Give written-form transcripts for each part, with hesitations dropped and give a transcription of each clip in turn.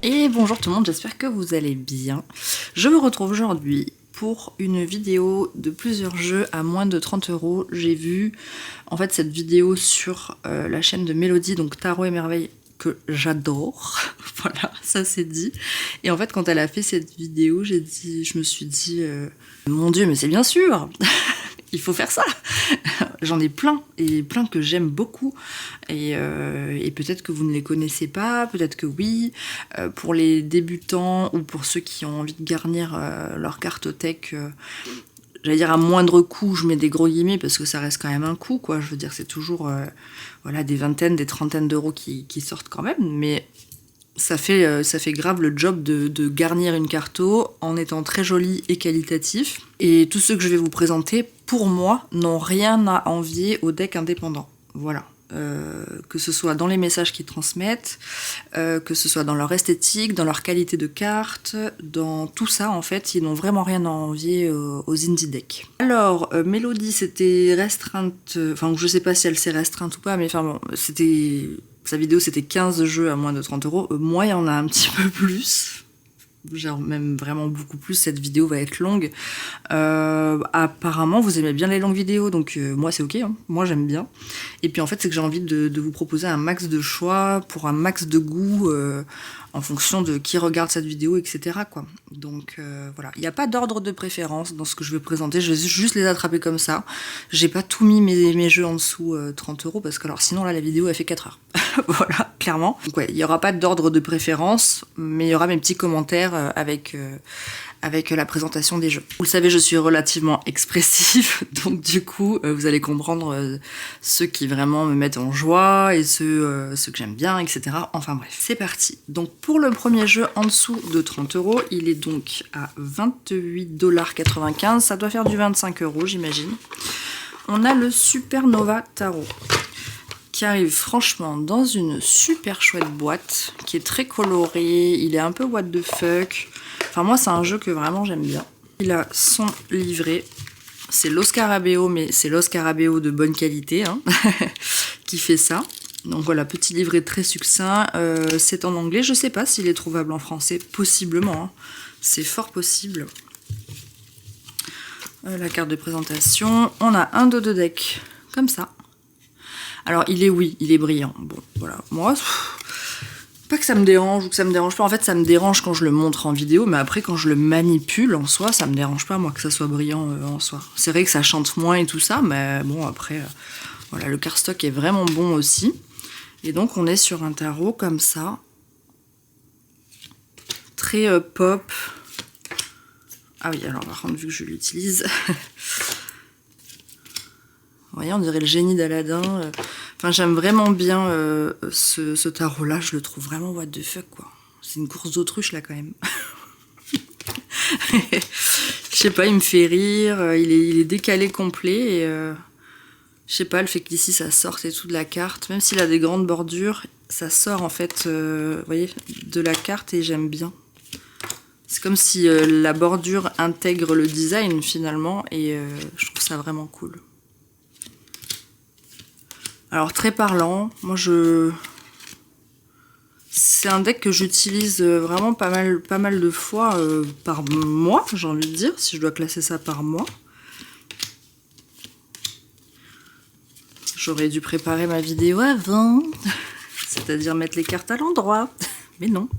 Et bonjour tout le monde, j'espère que vous allez bien. Je me retrouve aujourd'hui pour une vidéo de plusieurs jeux à moins de 30 €. J'ai vu en fait cette vidéo sur la chaîne de Mélodie, donc Tarot et Merveille, que j'adore. Voilà, ça c'est dit. Et en fait quand elle a fait cette vidéo, je me suis dit, mon Dieu, mais c'est bien sûr il faut faire ça. J'en ai plein, et plein que j'aime beaucoup. Et peut-être que vous ne les connaissez pas, peut-être que oui. Pour les débutants ou pour ceux qui ont envie de garnir leur cartothèque, j'allais dire à moindre coût, je mets des gros guillemets parce que ça reste quand même un coût, quoi. Je veux dire, c'est toujours voilà, des vingtaines, des trentaines d'euros qui sortent quand même, mais ça fait grave le job de garnir une carto en étant très joli et qualitatif. Et tous ceux que je vais vous présenter, pour moi, n'ont rien à envier au deck indépendant. Voilà. Que ce soit dans les messages qu'ils transmettent, que ce soit dans leur esthétique, dans leur qualité de carte, dans tout ça, en fait, ils n'ont vraiment rien à envier aux indie decks. Alors, Mélodie, c'était restreinte, enfin, je sais pas si elle s'est restreinte ou pas, mais enfin bon, c'était... Sa vidéo, c'était 15 jeux à moins de 30 €. Moi, il y en a un petit peu plus. Genre même vraiment beaucoup plus. Cette vidéo va être longue. Apparemment, vous aimez bien les longues vidéos, donc moi, c'est ok. Hein. Moi, j'aime bien. Et puis, en fait, c'est que j'ai envie de vous proposer un max de choix pour un max de goût en fonction de qui regarde cette vidéo, etc. quoi. Donc, voilà. Il n'y a pas d'ordre de préférence dans ce que je vais présenter. Je vais juste les attraper comme ça. J'ai pas tout mis mes jeux en dessous 30 € parce que alors sinon, là, la vidéo, elle fait 4 heures. Voilà, clairement. Donc ouais, il n'y aura pas d'ordre de préférence, mais il y aura mes petits commentaires avec la présentation des jeux. Vous le savez, je suis relativement expressif, donc du coup, vous allez comprendre ceux qui vraiment me mettent en joie et ceux que j'aime bien, etc. Enfin bref, c'est parti. Donc pour le premier jeu en dessous de 30 €, il est donc à 28,95 $. Ça doit faire du 25 € j'imagine. On a le Supernova Tarot, qui arrive franchement dans une super chouette boîte, qui est très colorée, il est un peu what the fuck. Enfin moi c'est un jeu que vraiment j'aime bien. Il a son livret, c'est l'Oscarabeo, mais c'est l'Oscarabeo de bonne qualité, hein, qui fait ça. Donc voilà, petit livret très succinct, c'est en anglais, je sais pas s'il est trouvable en français, possiblement, hein. C'est fort possible. La carte de présentation, on a un dos de deck, comme ça. Alors il est brillant. Bon, voilà. Moi, pas que ça me dérange ou que ça me dérange pas. En fait, ça me dérange quand je le montre en vidéo, mais après, quand je le manipule en soi, ça me dérange pas, moi, que ça soit brillant en soi. C'est vrai que ça chante moins et tout ça, mais bon, après, voilà, le cardstock est vraiment bon aussi. Et donc, on est sur un tarot comme ça. Très pop. Ah oui, alors par contre, vu que je l'utilise... Vous voyez, on dirait le génie d'Aladin. Enfin, j'aime vraiment bien ce tarot-là. Je le trouve vraiment what the fuck, quoi. C'est une course d'autruche, là, quand même. Je sais pas, il me fait rire. Il est décalé complet. Et je sais pas, le fait qu'ici, ça sorte et tout de la carte. Même s'il a des grandes bordures, ça sort, en fait, vous voyez, de la carte et j'aime bien. C'est comme si la bordure intègre le design, finalement. Et je trouve ça vraiment cool. Alors très parlant, moi c'est un deck que j'utilise vraiment pas mal de fois par mois, j'ai envie de dire, si je dois classer ça par mois. J'aurais dû préparer ma vidéo avant, c'est-à-dire mettre les cartes à l'endroit, mais non.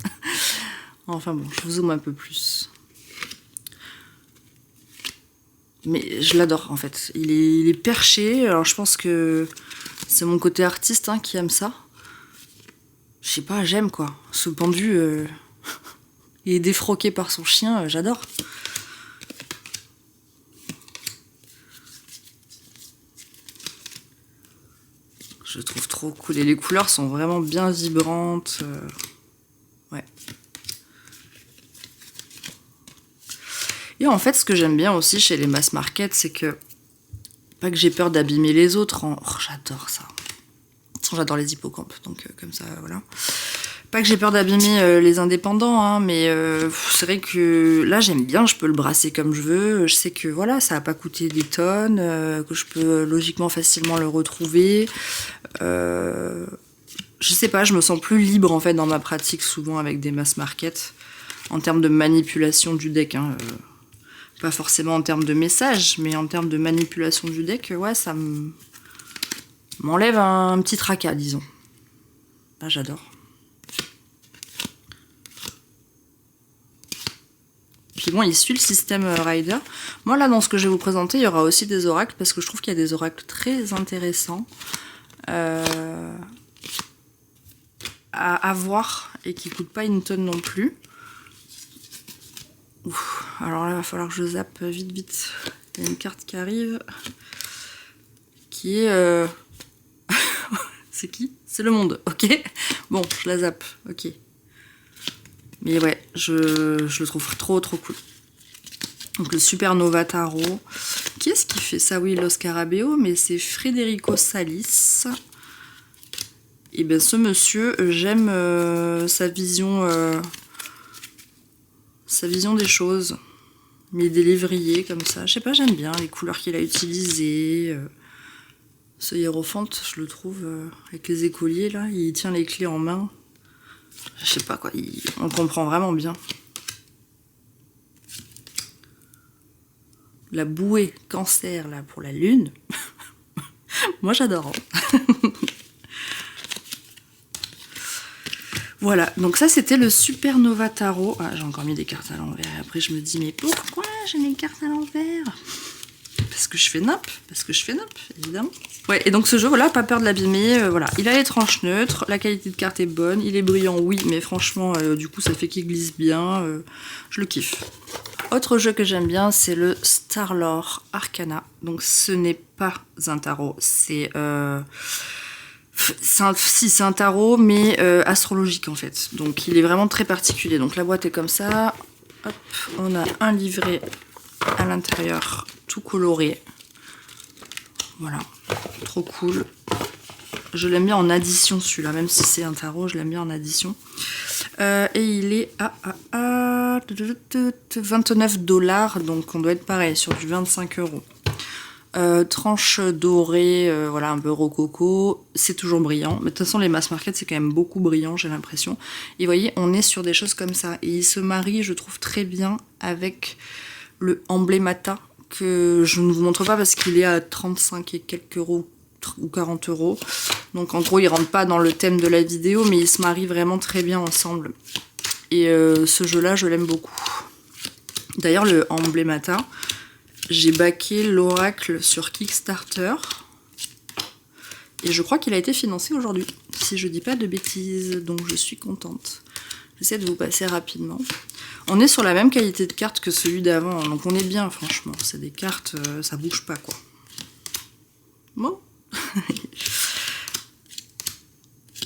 Enfin bon, je vous zoome un peu plus. Mais je l'adore en fait, il est perché, alors je pense que c'est mon côté artiste hein, qui aime ça. Je sais pas, j'aime quoi. Ce pendu, il est défroqué par son chien, j'adore. Je le trouve trop cool. Et les couleurs sont vraiment bien vibrantes. Ouais. Et en fait, ce que j'aime bien aussi chez les mass market, c'est que... Pas que j'ai peur d'abîmer les autres. Oh, j'adore ça. J'adore les hippocampes, donc comme ça, voilà. Pas que j'ai peur d'abîmer les indépendants, hein, mais c'est vrai que là, j'aime bien, je peux le brasser comme je veux. Je sais que voilà, ça va pas coûter des tonnes, que je peux logiquement facilement le retrouver. Je je sais pas, je me sens plus libre en fait dans ma pratique souvent avec des mass market en termes de manipulation du deck. Hein, pas forcément en termes de message, mais en termes de manipulation du deck, ouais, ça m'enlève un petit tracas, disons. Ah, j'adore. Puis bon, il suit le système Rider. Moi, là, dans ce que je vais vous présenter, il y aura aussi des oracles, parce que je trouve qu'il y a des oracles très intéressants à voir et qui ne coûtent pas une tonne non plus. Ouf, alors là, il va falloir que je zappe vite, vite. Il y a une carte qui arrive, qui est... C'est qui? C'est le monde, ok. Bon, je la zappe, ok. Mais ouais, je le trouve trop cool. Donc le Supernova Tarot. Qui est-ce qui fait ça? Oui, Lo Scarabeo, mais c'est Federico Salis. Et bien ce monsieur, j'aime sa vision des choses. Mais des lévriers comme ça. Je sais pas, j'aime bien les couleurs qu'il a utilisées. Ce hiérophante, je le trouve avec les écoliers là, il tient les clés en main. Je sais pas quoi, on comprend vraiment bien. La bouée cancer là pour la lune. Moi j'adore. Voilà, donc ça c'était le Supernova Tarot. Ah, j'ai encore mis des cartes à l'envers. Et après je me dis, mais pourquoi j'ai mis les cartes à l'envers? Parce que je fais nappe, évidemment. Ouais, et donc ce jeu, voilà, pas peur de l'abîmer, voilà. Il a les tranches neutres, la qualité de carte est bonne, il est brillant, oui, mais franchement, du coup, ça fait qu'il glisse bien, je le kiffe. Autre jeu que j'aime bien, c'est le Starlore Arcana. Donc ce n'est pas un tarot, c'est un tarot, mais astrologique en fait. Donc il est vraiment très particulier. Donc la boîte est comme ça, hop, on a un livret à l'intérieur, tout coloré. Voilà, trop cool. Je l'aime bien en addition celui-là, même si c'est un tarot, je l'aime bien en addition. Et il est à 29 $, donc on doit être pareil, sur du 25 €. Tranche dorée, voilà, un peu rococo, c'est toujours brillant. Mais de toute façon, les mass market, c'est quand même beaucoup brillant, j'ai l'impression. Et vous voyez, on est sur des choses comme ça. Et il se marie, je trouve, très bien avec le Emblemata, que je ne vous montre pas parce qu'il est à 35 et quelques euros ou 40 €. Donc en gros, il rentre pas dans le thème de la vidéo, mais il se marie vraiment très bien ensemble. Et ce jeu-là, je l'aime beaucoup. D'ailleurs, le Emblemata, j'ai backé l'oracle sur Kickstarter. Et je crois qu'il a été financé aujourd'hui, si je dis pas de bêtises, donc je suis contente. J'essaie de vous passer rapidement. On est sur la même qualité de carte que celui d'avant, donc on est bien franchement. C'est des cartes, ça bouge pas quoi. Bon.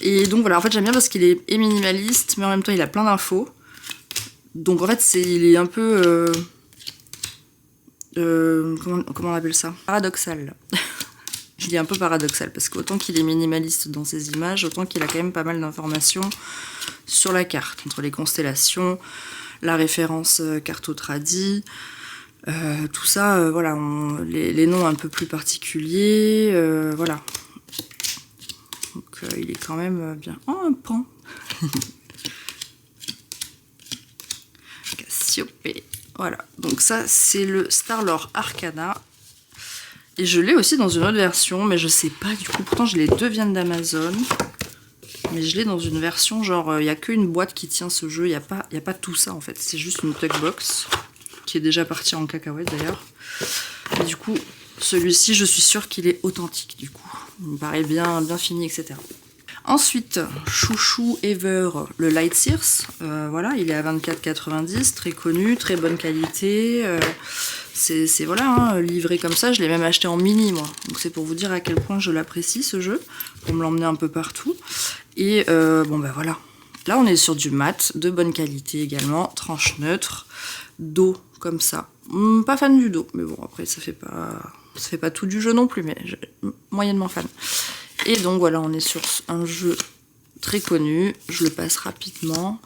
Et donc voilà, en fait j'aime bien parce qu'il est minimaliste, mais en même temps il a plein d'infos. Donc en fait il est un peu... comment on appelle ça? Paradoxal. Je dis un peu paradoxal parce qu'autant qu'il est minimaliste dans ses images, autant qu'il a quand même pas mal d'informations sur la carte, entre les constellations, la référence cartotradi, tout ça, voilà, les noms un peu plus particuliers, voilà. Donc il est quand même bien. Oh, un pan. Cassiopée. Voilà, donc ça c'est le Starlore Arcana. Et je l'ai aussi dans une autre version, mais je sais pas du coup. Pourtant, les deux viennent d'Amazon. Mais je l'ai dans une version, genre, il n'y a qu'une boîte qui tient ce jeu. Il n'y a pas tout ça, en fait. C'est juste une tug box, qui est déjà partie en cacahuète, d'ailleurs. Et du coup, celui-ci, je suis sûre qu'il est authentique, du coup. Il me paraît bien fini, etc. Ensuite, Chouchou Ever, le Light Sears. Voilà, il est à 24,90 €, très connu, très bonne qualité. C'est voilà, hein, livré comme ça, je l'ai même acheté en mini moi. Donc c'est pour vous dire à quel point je l'apprécie ce jeu, pour me l'emmener un peu partout. Et bon bah voilà, là on est sur du mat, de bonne qualité également, tranche neutre, dos comme ça. Pas fan du dos, mais bon après ça fait pas tout du jeu non plus, mais moyennement fan. Et donc voilà, on est sur un jeu très connu, je le passe rapidement.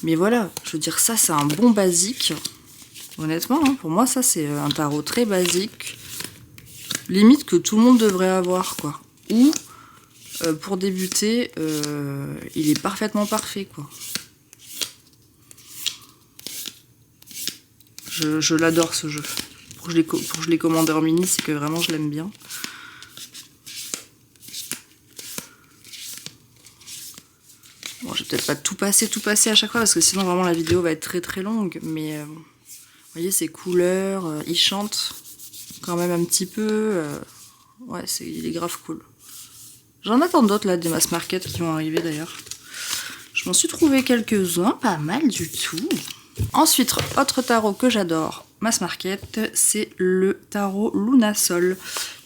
Mais voilà, je veux dire ça c'est un bon basique. Honnêtement, hein, pour moi, ça, c'est un tarot très basique. Limite que tout le monde devrait avoir, quoi. Ou pour débuter, il est parfaitement parfait, quoi. Je l'adore ce jeu. Pour que je l'ai commandé en mini, c'est que vraiment je l'aime bien. Bon, je vais peut-être pas tout passer à chaque fois parce que sinon vraiment la vidéo va être très très longue. Mais vous voyez ces couleurs, il chante quand même un petit peu. Ouais, il est grave cool. J'en attends d'autres là, des mass market qui vont arriver d'ailleurs. Je m'en suis trouvé quelques-uns, pas mal du tout. Ensuite, autre tarot que j'adore, mass market, c'est le tarot Lunasol,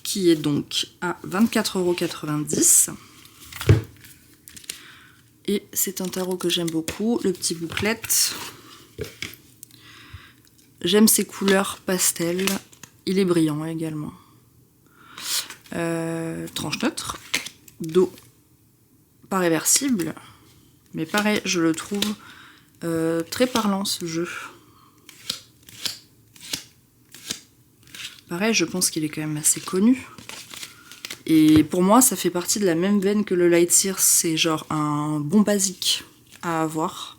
qui est donc à 24,90 €. Et c'est un tarot que j'aime beaucoup, le petit booklet. J'aime ses couleurs pastel, il est brillant également. Tranche neutre, dos pas réversible, mais pareil, je le trouve très parlant ce jeu. Pareil, je pense qu'il est quand même assez connu. Et pour moi, ça fait partie de la même veine que le Light Sears. C'est genre un bon basique à avoir.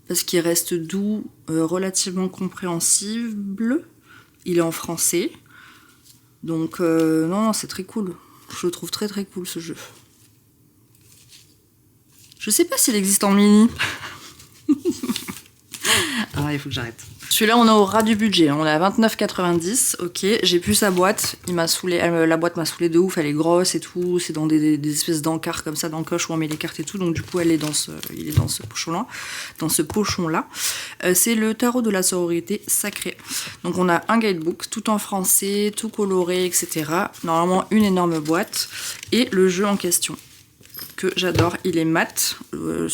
Parce qu'il reste doux, relativement compréhensible. Il est en français. Donc non, c'est très cool. Je le trouve très très cool ce jeu. Je sais pas s'il existe en mini. Ah, il faut que j'arrête. Celui-là, on est au ras du budget. On est à 29,90 €. Ok, j'ai plus sa boîte. Il m'a saoulé. La boîte m'a saoulé de ouf. Elle est grosse et tout. C'est dans des espèces d'encarts comme ça, d'encoches où on met les cartes et tout. Donc du coup, il est dans ce pochon-là. C'est le tarot de la sororité sacrée. Donc on a un guidebook, tout en français, tout coloré, etc. Normalement, une énorme boîte. Et le jeu en question, que j'adore. Il est mat. Vous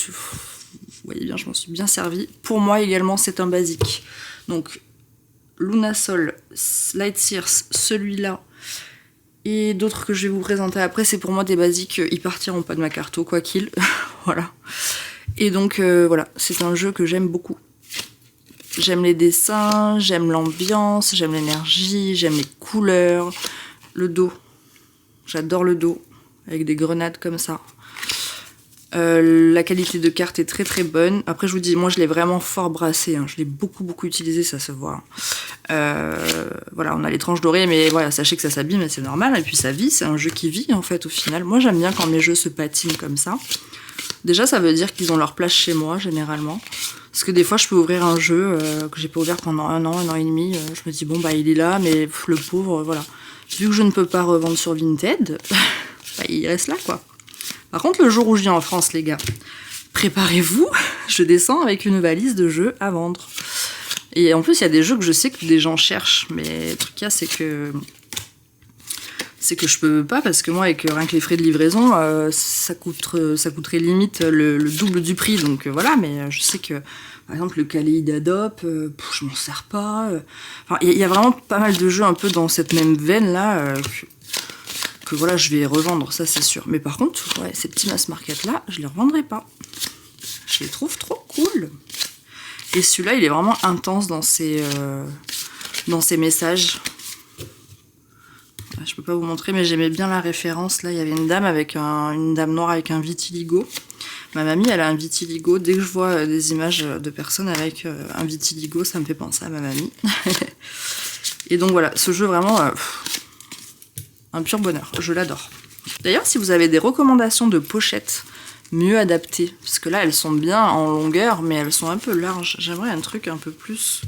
voyez bien, je m'en suis bien servi. Pour moi également, c'est un basique. Donc, Lunasol, Light Sears, celui-là, et d'autres que je vais vous présenter après, c'est pour moi des basiques, ils partiront pas de ma carto, quoi qu'il. Voilà. Et donc, voilà, c'est un jeu que j'aime beaucoup. J'aime les dessins, j'aime l'ambiance, j'aime l'énergie, j'aime les couleurs. Le dos, j'adore le dos, avec des grenades comme ça. La qualité de carte est très très bonne. Après je vous dis, moi je l'ai vraiment fort brassé, hein. Je l'ai beaucoup utilisé, ça se voit. Voilà, on a les tranches dorées, mais voilà, sachez que ça s'abîme et c'est normal. Et puis ça vit, c'est un jeu qui vit en fait au final. Moi j'aime bien quand mes jeux se patinent comme ça. Déjà ça veut dire qu'ils ont leur place chez moi généralement. Parce que des fois je peux ouvrir un jeu que j'ai pas ouvert pendant un an et demi. Je me dis bon bah il est là, mais le pauvre, voilà. Vu que je ne peux pas revendre sur Vinted, bah, il reste là quoi. Par contre, le jour où je viens en France, les gars, préparez-vous, je descends avec une valise de jeux à vendre. Et en plus, il y a des jeux que je sais que des gens cherchent, mais le truc qu'il y a, c'est que je peux pas, parce que moi, avec rien que les frais de livraison, ça coûterait limite le double du prix. Donc voilà, mais je sais que, par exemple, le Kaléidadop, je m'en sers pas. Enfin, il y a vraiment pas mal de jeux un peu dans cette même veine-là, que voilà, je vais revendre, ça c'est sûr. Mais par contre, ouais, ces petits mass market là, je les revendrai pas. Je les trouve trop cool. Et celui-là, il est vraiment intense dans ses messages. Je peux pas vous montrer, mais j'aimais bien la référence. Là, il y avait une dame une dame noire avec un vitiligo. Ma mamie, elle a un vitiligo. Dès que je vois des images de personnes avec un vitiligo, ça me fait penser à ma mamie. Et donc voilà, ce jeu vraiment... un pur bonheur, je l'adore. D'ailleurs, si vous avez des recommandations de pochettes mieux adaptées, parce que là, elles sont bien en longueur, mais elles sont un peu larges. J'aimerais un truc un peu plus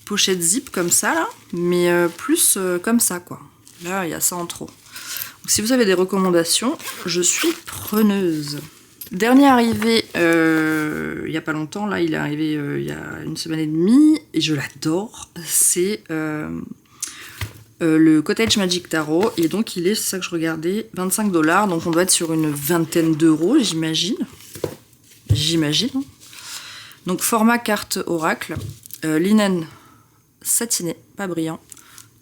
pochette zip comme ça, là, mais plus comme ça, quoi. Là, il y a ça en trop. Donc, si vous avez des recommandations, je suis preneuse. Dernier arrivé, il n'y a pas longtemps, là, il est arrivé il y a une semaine et demie, et je l'adore, c'est... le Cottage Magic Tarot, et donc il est, c'est ça que je regardais, 25 $, donc on doit être sur une vingtaine d'euros, j'imagine. Hein. Donc format carte oracle, linen satiné, pas brillant,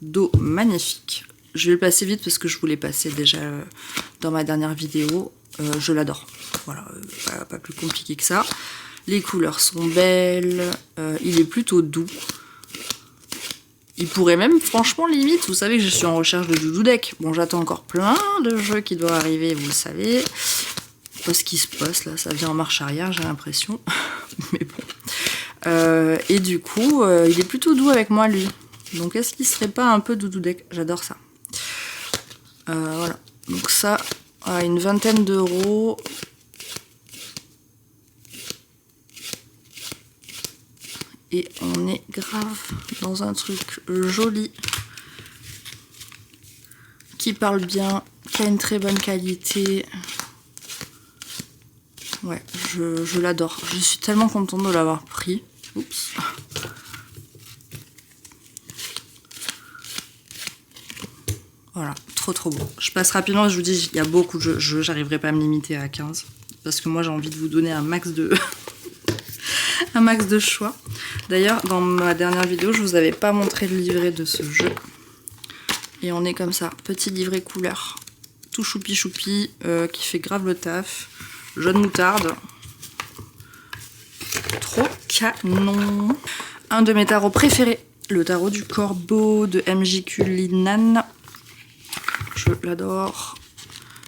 dos magnifique. Je vais le passer vite parce que je vous l'ai passé déjà dans ma dernière vidéo. Je l'adore. Voilà, pas plus compliqué que ça. Les couleurs sont belles, il est plutôt doux. Il pourrait même, franchement, limite, vous savez que je suis en recherche de Doudou Deck. Bon, j'attends encore plein de jeux qui doivent arriver, vous le savez. Ce qui se passe là, ça vient en marche arrière, j'ai l'impression. Mais bon. Et du coup, il est plutôt doux avec moi, lui. Donc, est-ce qu'il serait pas un peu Doudou Deck? J'adore ça. Voilà. Donc ça, une vingtaine d'euros. Et on est grave dans un truc joli, qui parle bien, qui a une très bonne qualité. Ouais, je l'adore. Je suis tellement contente de l'avoir pris. Oups. Voilà, trop beau. Je passe rapidement, je vous dis, il y a beaucoup de jeux, j'arriverai pas à me limiter à 15. Parce que moi j'ai envie de vous donner un max de... un max de choix. D'ailleurs, dans ma dernière vidéo, je vous avais pas montré le livret de ce jeu. Et on est comme ça, petit livret couleur, tout choupi, qui fait grave le taf. Jaune moutarde. Trop canon. Un de mes tarots préférés, le tarot du corbeau de MJ Cullinan. Je l'adore.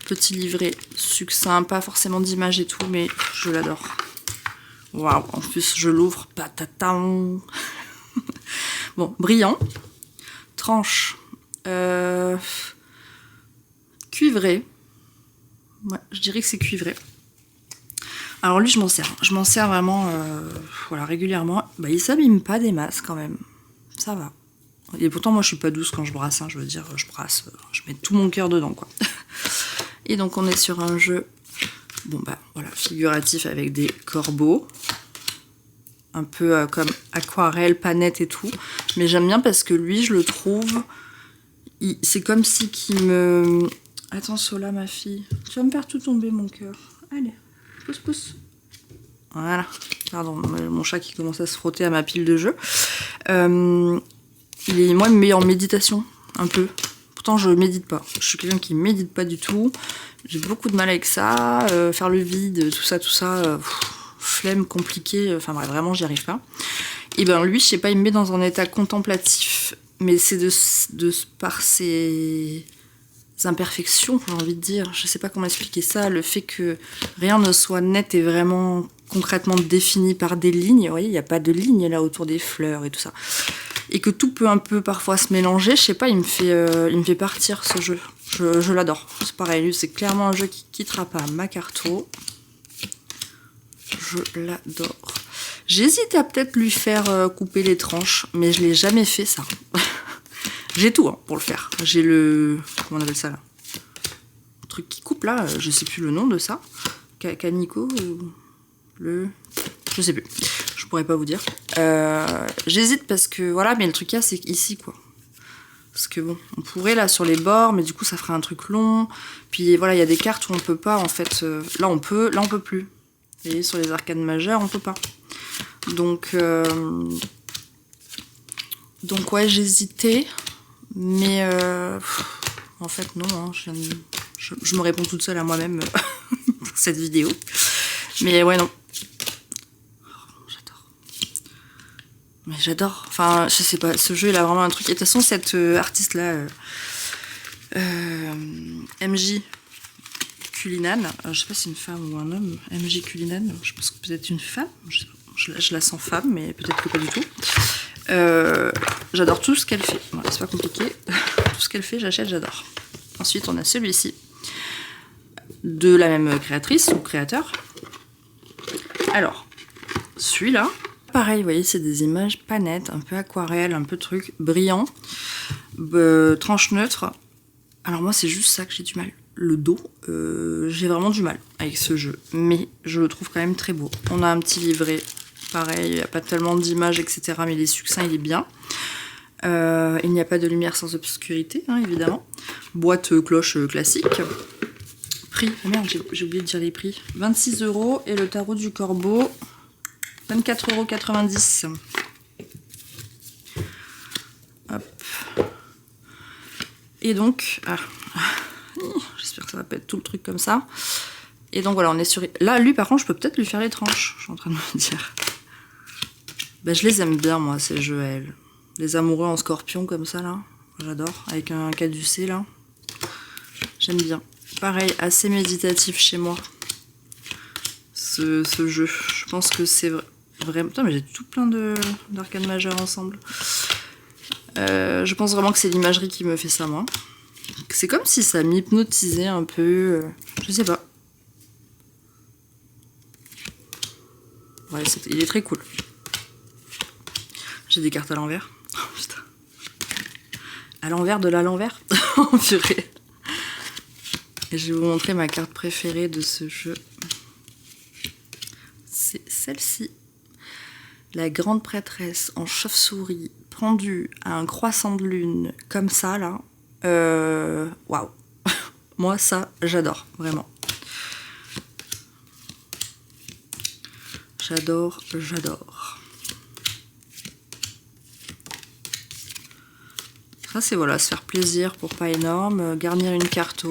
Petit livret succinct, pas forcément d'image et tout, mais je l'adore. Waouh, en plus je l'ouvre, patatam. Bon, brillant. Tranche. Cuivré. Ouais, je dirais que c'est cuivré. Alors lui, je m'en sers. Je m'en sers vraiment voilà, régulièrement. Bah, il s'abîme pas des masses quand même. Ça va. Et pourtant, moi, je suis pas douce quand je brasse. Hein, je veux dire, je brasse, je mets tout mon cœur dedans, quoi. Et donc, on est sur un jeu, bon bah voilà, figuratif avec des corbeaux. Un peu comme aquarelle, panette et tout. Mais j'aime bien parce que lui, je le trouve... C'est comme si qu'il me... Attends, Sola, ma fille. Tu vas me faire tout tomber, mon cœur. Allez, pousse. Voilà. Pardon, mon chat qui commence à se frotter à ma pile de jeux. Moi, il me met en méditation, un peu. Pourtant, je médite pas. Je suis quelqu'un qui médite pas du tout. J'ai beaucoup de mal avec ça. Faire le vide, tout ça... flemme, compliqué, enfin bref, vraiment j'y arrive pas. Et ben lui, je sais pas, il me met dans un état contemplatif, mais c'est par ses imperfections, j'ai envie de dire, je sais pas comment expliquer ça, le fait que rien ne soit net et vraiment concrètement défini par des lignes, vous voyez, il n'y a pas de lignes là autour des fleurs et tout ça, et que tout peut un peu parfois se mélanger, je sais pas, il me fait partir ce jeu, je l'adore, c'est pareil, c'est clairement un jeu qui quittera pas ma carto. Je l'adore. J'hésite à peut-être lui faire couper les tranches, mais je l'ai jamais fait ça. J'ai tout hein, pour le faire. J'ai le... Comment on appelle ça là? Le truc qui coupe là, je sais plus le nom de ça. Canico le... Je sais plus. Je pourrais pas vous dire. J'hésite parce que voilà, mais le truc là, c'est ici quoi. Parce que bon, on pourrait là sur les bords, mais du coup ça ferait un truc long. Puis voilà, il y a des cartes où on peut pas en fait. Là on peut plus. Vous voyez, sur les arcades majeures, on peut pas. Donc ouais, j'hésitais. Mais en fait, non. Hein, je me réponds toute seule à moi-même pour cette vidéo. Mais ouais, non. J'adore. Mais j'adore. Enfin, je sais pas, ce jeu, il a vraiment un truc. Et de toute façon, cette artiste-là, MJ Cullinan, je sais pas si c'est une femme ou un homme, MJ Cullinan, je pense que peut-être une femme, je la sens femme, mais peut-être que pas du tout. J'adore tout ce qu'elle fait, voilà, c'est pas compliqué, tout ce qu'elle fait, j'achète, j'adore. Ensuite, on a celui-ci, de la même créatrice ou créateur. Alors, celui-là, pareil, vous voyez, c'est des images pas nettes, un peu aquarelle, un peu truc, brillant, tranche neutre. Alors moi, c'est juste ça que j'ai du mal. Le dos, j'ai vraiment du mal avec ce jeu, mais je le trouve quand même très beau. On a un petit livret, pareil, il n'y a pas tellement d'images, etc., mais il est succinct, il est bien. Il n'y a pas de lumière sans obscurité, hein, évidemment. Boîte cloche classique. Prix, oh merde, j'ai oublié de dire les prix. 26 € et le tarot du corbeau, 24,90 €. Hop. Et donc... j'espère que ça va pas être tout le truc comme ça. Et donc voilà, on est sur... Là, lui, par contre, je peux peut-être lui faire les tranches. Je suis en train de me dire. Ben, je les aime bien, moi, ces jeux à elle. Les amoureux en scorpion comme ça là, j'adore, avec un caducé là, j'aime bien. Pareil, assez méditatif chez moi, ce jeu. Je pense que c'est vraiment... Putain, mais j'ai tout plein d'arcanes majeures ensemble. Je pense vraiment que c'est l'imagerie qui me fait ça, moi. C'est comme si ça m'hypnotisait un peu, je sais pas. Ouais, il est très cool. J'ai des cartes à l'envers. Oh, putain. À l'envers de l'envers. Oh purée. Et je vais vous montrer ma carte préférée de ce jeu. C'est celle-ci. La grande prêtresse en chauve-souris pendue à un croissant de lune comme ça là. Waouh. Moi ça j'adore vraiment. J'adore. Ça c'est voilà, se faire plaisir pour pas énorme, garnir une carte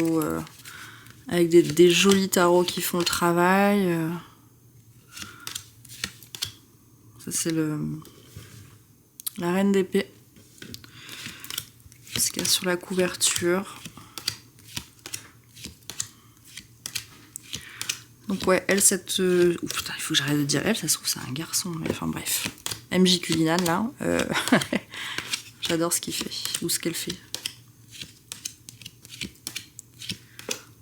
avec des jolis tarots qui font le travail. Ça c'est la reine d'épée. Ce qu'il y a sur la couverture. Donc ouais, elle cette... putain, il faut que j'arrête de dire elle, ça se trouve c'est un garçon, mais enfin bref. MJ Cullinan là. J'adore ce qu'il fait, ou ce qu'elle fait.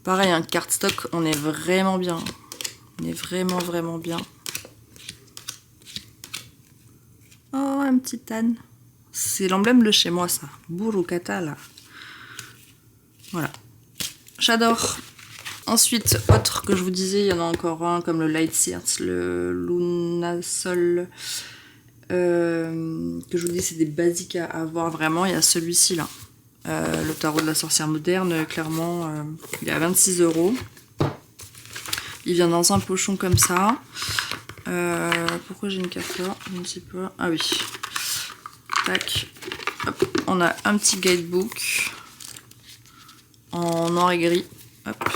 Pareil, un cardstock, on est vraiment bien. On est vraiment bien. Oh, un petit âne. C'est l'emblème de chez moi, ça. Burukata, là. Voilà. J'adore. Ensuite, autre que je vous disais, il y en a encore un, comme le Light Search, le Lunasol. Que je vous dis, c'est des basiques à avoir vraiment. Il y a celui-ci, là. Le tarot de la sorcière moderne, clairement, il est à 26 €. Il vient dans un pochon comme ça. Pourquoi j'ai une carte là? Je ne sais pas. Ah oui. Tac. Hop. On a un petit guidebook en noir et gris. Hop.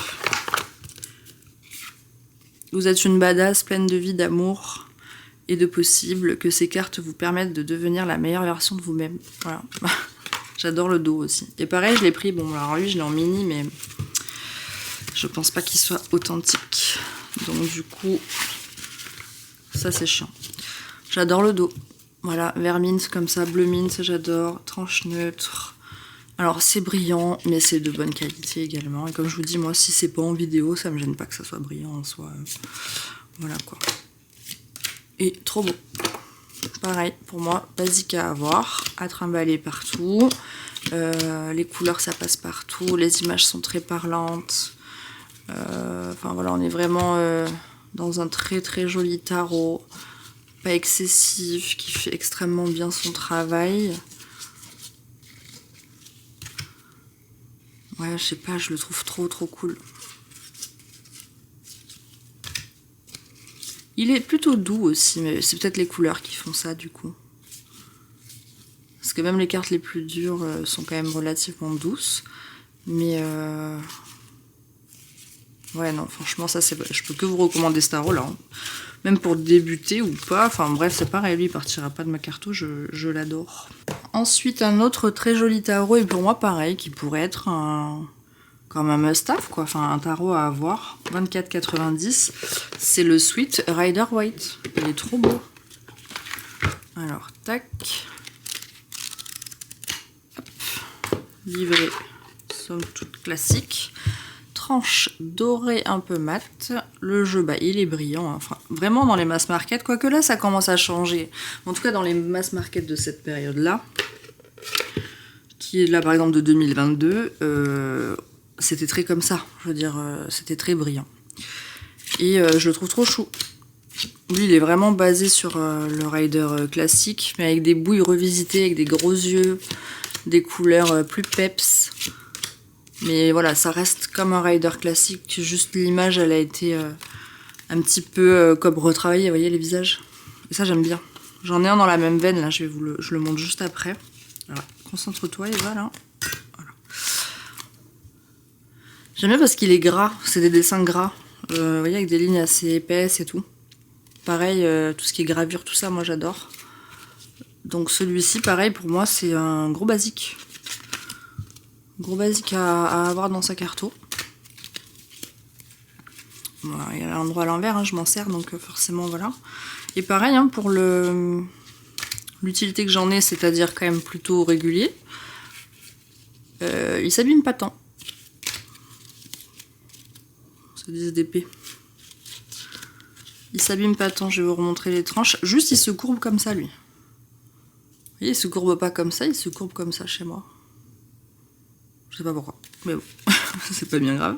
Vous êtes une badass pleine de vie, d'amour et de possible. Que ces cartes vous permettent de devenir la meilleure version de vous-même. Voilà. J'adore le dos aussi. Et pareil, je l'ai pris. Bon, alors lui, je l'ai en mini, mais je pense pas qu'il soit authentique. Donc du coup, ça c'est chiant. J'adore le dos. Voilà, vert mint comme ça, bleu mint, j'adore. Tranche neutre. Alors c'est brillant, mais c'est de bonne qualité également. Et comme je vous dis, moi, si c'est pas en vidéo, ça me gêne pas que ça soit brillant en soi. Voilà quoi. Et trop beau. Pareil, pour moi, basique à avoir, à trimballer partout. Les couleurs, ça passe partout. Les images sont très parlantes. Enfin voilà, on est vraiment dans un très joli tarot. Pas excessif, qui fait extrêmement bien son travail. Ouais, je sais pas, je le trouve trop cool. Il est plutôt doux aussi, mais c'est peut-être les couleurs qui font ça du coup. Parce que même les cartes les plus dures sont quand même relativement douces. Mais ouais, non, franchement, ça c'est... Je peux que vous recommander ce tarot là. Hein. Même pour débuter ou pas. Enfin bref, c'est pareil, lui il partira pas de ma carto, je l'adore. Ensuite, un autre très joli tarot, et pour moi pareil, qui pourrait être comme un must-have, quoi. Enfin, un tarot à avoir. 24,90. C'est le Sweet Rider White. Il est trop beau. Alors, tac. Hop. Livré, somme toute classique. Tranche dorée un peu mat. Le jeu, bah, il est brillant. Hein. Enfin, vraiment dans les mass market. Quoique là, ça commence à changer. En tout cas, dans les mass market de cette période-là, qui est là, par exemple, de 2022, c'était très comme ça. Je veux dire, c'était très brillant. Et je le trouve trop chou. Lui, il est vraiment basé sur le rider classique, mais avec des bouilles revisitées, avec des gros yeux, des couleurs plus peps. Mais voilà, ça reste comme un rider classique, juste l'image, elle a été un petit peu comme retravaillée, vous voyez les visages. Et ça, j'aime bien. J'en ai un dans la même veine, là, je le montre juste après. Alors, concentre-toi, Eva, là. Voilà. J'aime bien parce qu'il est gras, c'est des dessins gras. Vous voyez, avec des lignes assez épaisses et tout. Pareil, tout ce qui est gravure, tout ça, moi j'adore. Donc celui-ci, pareil, pour moi, c'est un gros basique. Gros basique à avoir dans sa carto. Voilà, il y a l'endroit à l'envers, hein, je m'en sers, donc forcément, voilà. Et pareil, hein, pour l'utilité que j'en ai, c'est-à-dire quand même plutôt régulier, il s'abîme pas tant. Ça dit d'épée. Il s'abîme pas tant, je vais vous remontrer les tranches. Juste, il se courbe comme ça, lui. Vous voyez, il se courbe pas comme ça, il se courbe comme ça chez moi. Je sais pas pourquoi, mais bon, c'est pas bien grave.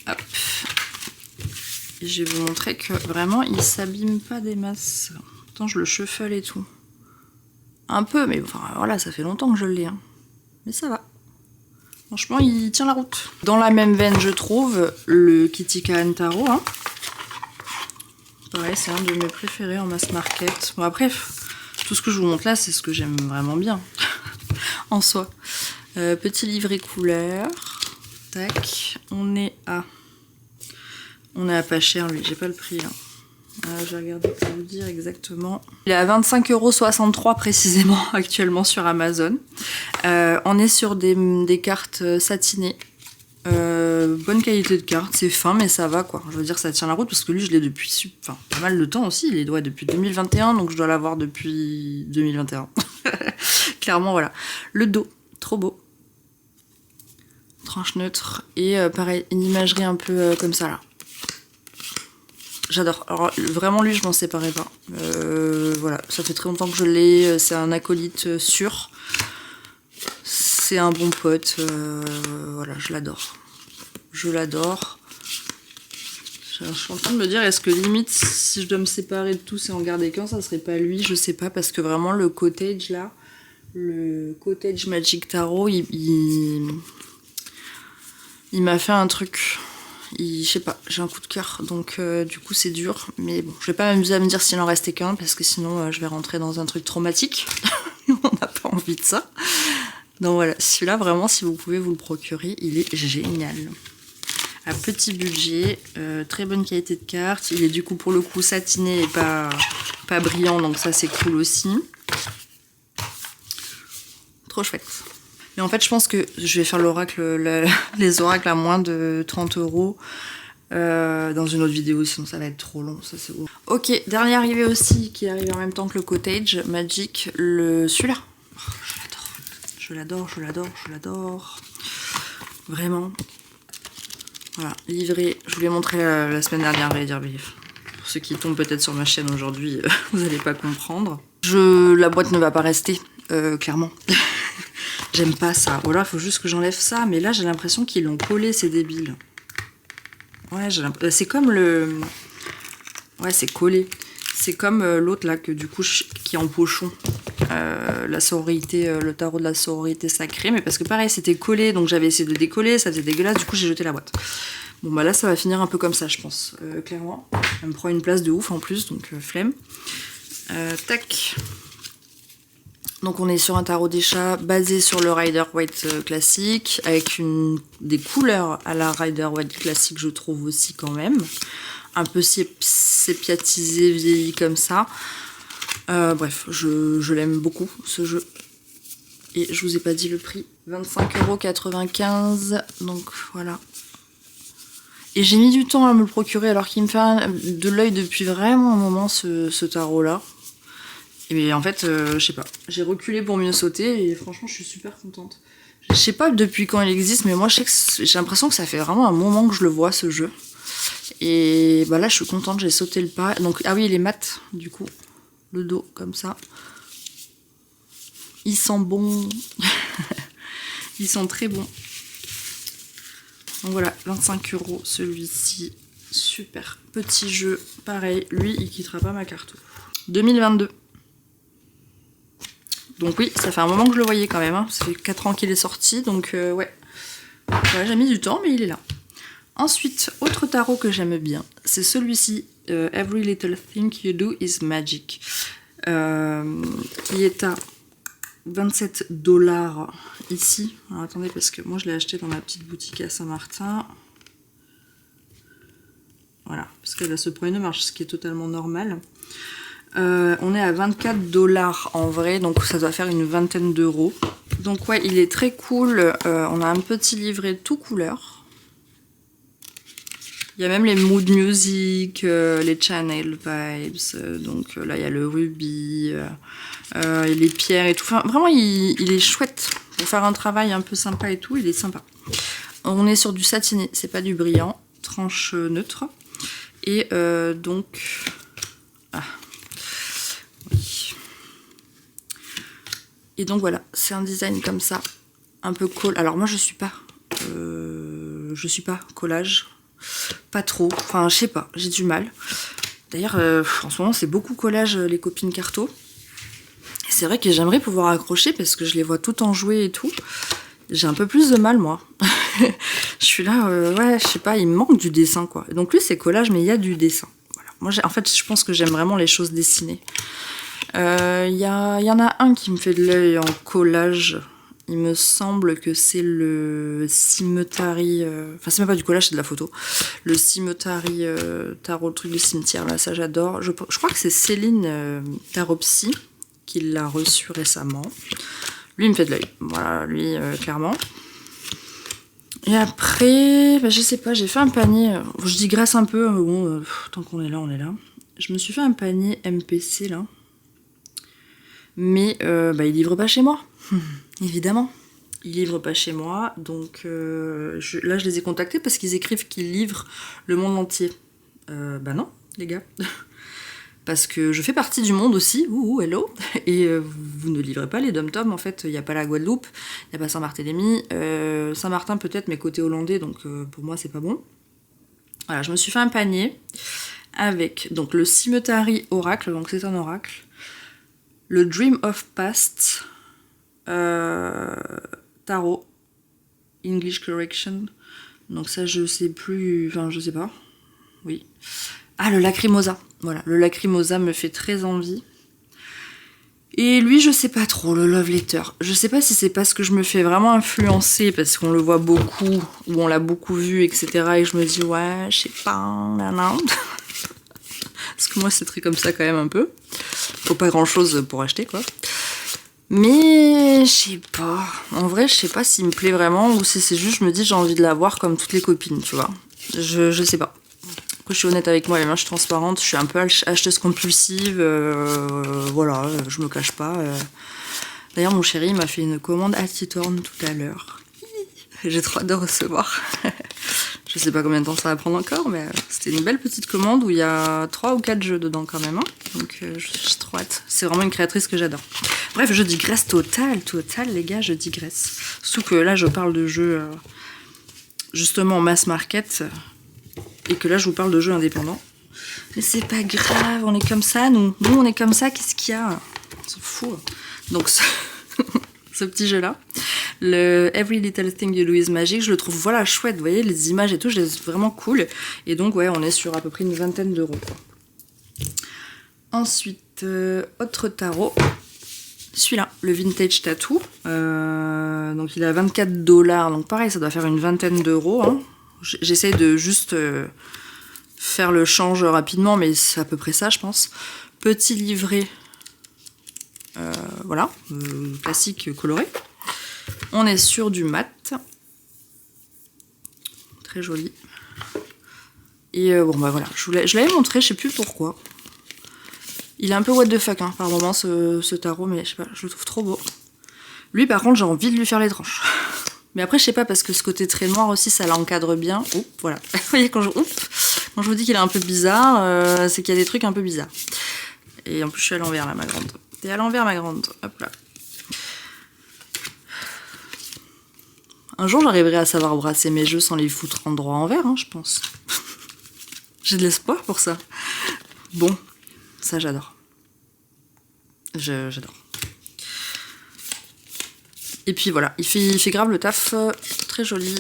Hop. Et je vais vous montrer que vraiment, il s'abîme pas des masses. Attends, je le shuffle et tout. Un peu, mais enfin, voilà, ça fait longtemps que je l'ai. Hein. Mais ça va. Franchement, il tient la route. Dans la même veine, je trouve le Kitty Kahn Tarot. Hein. Pareil, c'est un de mes préférés en mass market. Bon, après, tout ce que je vous montre là, c'est ce que j'aime vraiment bien. En soi. Petit livret couleur. Tac. On est à pas cher, lui. J'ai pas le prix. Hein. Je vais regarder pour vous dire exactement. Il est à 25,63 € précisément actuellement sur Amazon. On est sur des cartes satinées. Bonne qualité de carte, c'est fin mais ça va quoi. Je veux dire ça tient la route parce que lui je l'ai depuis pas mal de temps aussi. Il est depuis 2021 donc je dois l'avoir depuis 2021. Clairement voilà. Le dos, trop beau. Tranche neutre et pareil une imagerie un peu comme ça là. J'adore. Alors vraiment lui je m'en séparais pas. Voilà, ça fait très longtemps que je l'ai. C'est un acolyte sûr. C'est un bon pote. Voilà, je l'adore. Je l'adore. Je suis en train de me dire, est-ce que limite, si je dois me séparer de tous et en garder qu'un, ça serait pas lui? Je sais pas, parce que vraiment le Cottage là, le Cottage Magic Tarot, il m'a fait un truc. Je sais pas, j'ai un coup de cœur, donc du coup c'est dur. Mais bon, je vais pas m'amuser à me dire s'il en restait qu'un, parce que sinon je vais rentrer dans un truc traumatique. On n'a pas envie de ça. Donc voilà, celui-là vraiment, si vous pouvez vous le procurer, il est génial. À petit budget, très bonne qualité de carte. Il est du coup pour le coup satiné et pas brillant, donc ça c'est cool aussi. Trop chouette. Mais en fait, je pense que je vais faire l'oracle, les oracles à moins de 30 € dans une autre vidéo, sinon ça va être trop long. Ça c'est beau. Ok, dernier arrivé aussi, qui arrive en même temps que le Cottage Magic, celui-là. Oh, je l'adore, je l'adore, je l'adore. Vraiment. Voilà, livré. Je vous l'ai montré la semaine dernière, je vais dire, mais pour ceux qui tombent peut-être sur ma chaîne aujourd'hui, vous n'allez pas comprendre. La boîte ne va pas rester, clairement. J'aime pas ça. Ou alors il faut juste que j'enlève ça, mais là j'ai l'impression qu'ils l'ont collé, c'est débile. Ouais, c'est comme le... Ouais, c'est collé. C'est comme l'autre là, que du coup, qui est en pochon. La sororité, le tarot de la sororité sacrée, mais parce que pareil c'était collé, donc j'avais essayé de décoller, ça faisait dégueulasse, du coup j'ai jeté la boîte. Bon bah là ça va finir un peu comme ça je pense, clairement. Elle me prend une place de ouf en plus, donc flemme. Tac. Donc on est sur un tarot des chats basé sur le Rider Waite classique, avec des couleurs à la Rider Waite classique je trouve aussi quand même. Un peu sépiatisé, vieilli comme ça. Bref, je l'aime beaucoup ce jeu. Et je vous ai pas dit le prix. 25,95 €. Donc voilà. Et j'ai mis du temps à me le procurer alors qu'il me fait de l'œil depuis vraiment un moment ce tarot là. Et bien en fait, je sais pas. J'ai reculé pour mieux sauter et franchement je suis super contente. Je sais pas depuis quand il existe, mais moi je sais que j'ai l'impression que ça fait vraiment un moment que je le vois ce jeu. Et bah là je suis contente, j'ai sauté le pas. Donc ah oui il est mat du coup. Le dos comme ça. Il sent bon. Il sent très bon. Donc voilà, 25 € celui-ci. Super petit jeu. Pareil, lui il quittera pas ma carte. 2022. Donc oui, ça fait un moment que je le voyais quand même. Hein. Ça fait 4 ans qu'il est sorti, donc ouais. Ouais, j'ai mis du temps, mais il est là. Ensuite, autre tarot que j'aime bien, c'est celui-ci. Every little thing you do is magic. Qui est à 27 $ ici. Alors attendez, parce que moi je l'ai acheté dans ma petite boutique à Saint-Martin. Voilà, parce qu'elle a ce point de marche, ce qui est totalement normal. On est à 24 $ en vrai, donc ça doit faire une vingtaine d'euros. Donc ouais, il est très cool. On a un petit livret tout couleur. Il y a même les mood music, les channel vibes. Donc là, il y a le rubis, les pierres et tout. Enfin, vraiment, il est chouette. Pour faire un travail un peu sympa et tout, il est sympa. On est sur du satiné, c'est pas du brillant. Tranche neutre. Et donc... Ah. Oui. Et donc voilà, c'est un design comme ça. Un peu cool. Alors moi, je suis pas collage. Pas trop. Enfin, je sais pas, j'ai du mal. D'ailleurs, en ce moment, c'est beaucoup collage, les copines carto. Et c'est vrai que j'aimerais pouvoir accrocher parce que je les vois tout enjouées et tout. J'ai un peu plus de mal, moi. Je suis là, ouais, je sais pas, il me manque du dessin, quoi. Et donc lui, c'est collage, mais il y a du dessin. Voilà. Moi, en fait, je pense que j'aime vraiment les choses dessinées. Il y en a un qui me fait de l'œil en collage. Il me semble que c'est le Cimetari... Enfin, c'est même pas du collage, c'est de la photo. Le Cimetari Tarot, le truc du cimetière, là, ça j'adore. Je crois que c'est Céline Taropsy qui l'a reçu récemment. Lui, il me fait de l'œil. Voilà, lui, clairement. Et après, bah, je sais pas, j'ai fait un panier. Je digresse un peu, mais bon, tant qu'on est là, on est là. Je me suis fait un panier MPC, là. Mais bah, il livre pas chez moi. Évidemment. Ils livrent pas chez moi, donc là je les ai contactés parce qu'ils écrivent qu'ils livrent le monde entier. Bah non, les gars. Parce que je fais partie du monde aussi, ouh, hello, et vous ne livrez pas les dom-toms, en fait, il n'y a pas la Guadeloupe, il n'y a pas Saint-Barthélemy, Saint-Martin peut-être, mais côté hollandais, donc pour moi c'est pas bon. Voilà, je me suis fait un panier avec donc le Cimetari Oracle, donc c'est un oracle, le Dream of Past, Tarot, English Correction, donc ça je sais plus, enfin je sais pas, oui. Ah, le Lacrimosa, voilà, le Lacrimosa me fait très envie. Et lui, je sais pas trop, le Love Letter. Je sais pas si c'est parce que je me fais vraiment influencer, parce qu'on le voit beaucoup, ou on l'a beaucoup vu, etc. Et je me dis, ouais, je sais pas, nan. Parce que moi, c'est très comme ça quand même un peu. Faut pas grand chose pour acheter, quoi. Mais je sais pas. En vrai, je sais pas s'il me plaît vraiment, ou si c'est juste, je me dis, j'ai envie de l'avoir comme toutes les copines, tu vois. Je sais pas. Je suis honnête avec moi, les mains, je suis transparente, je suis un peu acheteuse compulsive, voilà, je me cache pas. D'ailleurs, mon chéri m'a fait une commande Altitorn tout à l'heure. J'ai trop hâte de recevoir. Je sais pas combien de temps ça va prendre encore, mais c'était une belle petite commande où il y a 3 ou 4 jeux dedans quand même. Hein. Donc j'ai trop hâte. C'est vraiment une créatrice que j'adore. Bref, je digresse total, les gars, je digresse. Surtout que là, je parle de jeux justement mass market. Et que là, je vous parle de jeux indépendants. Mais c'est pas grave, on est comme ça, nous. Nous, on est comme ça, qu'est-ce qu'il y a? C'est fou. Donc, ce petit jeu-là, le Every Little Thing You Do Is Magic, je le trouve, voilà, chouette. Vous voyez, les images et tout, je les trouve vraiment cool. Et donc, ouais, on est sur à peu près une vingtaine d'euros. Ensuite, autre tarot. Celui-là, le Vintage Tattoo. Donc, il est à 24 $. Donc, pareil, ça doit faire une vingtaine d'euros. Hein. J'essaie de juste faire le change rapidement, mais c'est à peu près ça, je pense. Petit livret, voilà, classique coloré. On est sur du mat. Très joli. Et bon, bah voilà, je l'avais montré, je sais plus pourquoi. Il est un peu what the fuck, hein, par moment, ce tarot, mais je sais pas, je le trouve trop beau. Lui, par contre, j'ai envie de lui faire les tranches. Mais après, je sais pas, parce que ce côté très noir aussi, ça l'encadre bien. Oups, voilà. Vous voyez, quand je vous dis qu'il est un peu bizarre, c'est qu'il y a des trucs un peu bizarres. Et en plus, je suis à l'envers, là, ma grande. T'es à l'envers, ma grande. Hop là. Un jour, j'arriverai à savoir brasser mes jeux sans les foutre en droit envers, hein, je pense. J'ai de l'espoir pour ça. Bon, ça, j'adore. J'adore. Et puis voilà, il fait grave le taf, très joli.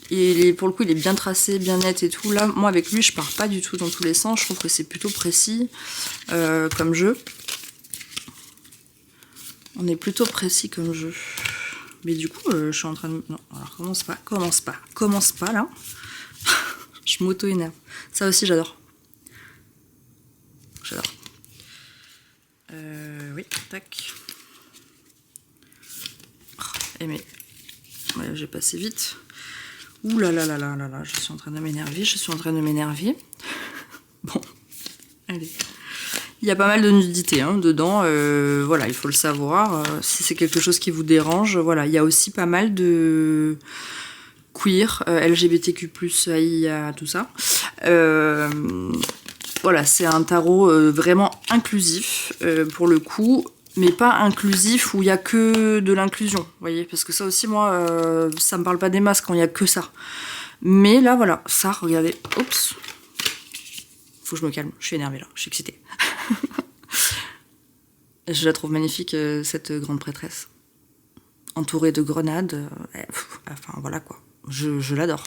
Et pour le coup, il est bien tracé, bien net et tout. Là, moi, avec lui, je pars pas du tout dans tous les sens. Je trouve que c'est plutôt précis comme jeu. On est plutôt précis comme jeu. Mais du coup, je suis en train de... Non, alors commence pas, là. Je m'auto-énerve. Ça aussi, j'adore. J'adore. Oui, tac. Oh, et mais ouais, j'ai passé vite. Ouh là là là là là là, je suis en train de m'énerver, Bon, allez. Il y a pas mal de nudité hein, dedans, voilà, il faut le savoir. Si c'est quelque chose qui vous dérange, voilà. Il y a aussi pas mal de queer, LGBTQ+, AIA, tout ça. Voilà, c'est un tarot vraiment inclusif, pour le coup, mais pas inclusif où il y a que de l'inclusion, vous voyez, parce que ça aussi, moi, ça me parle pas des masses quand il y a que ça. Mais là, voilà, ça, regardez, oups, faut que je me calme, je suis énervée là, je suis excitée. Je la trouve magnifique, cette grande prêtresse. Entourée de grenades, enfin voilà quoi, je l'adore.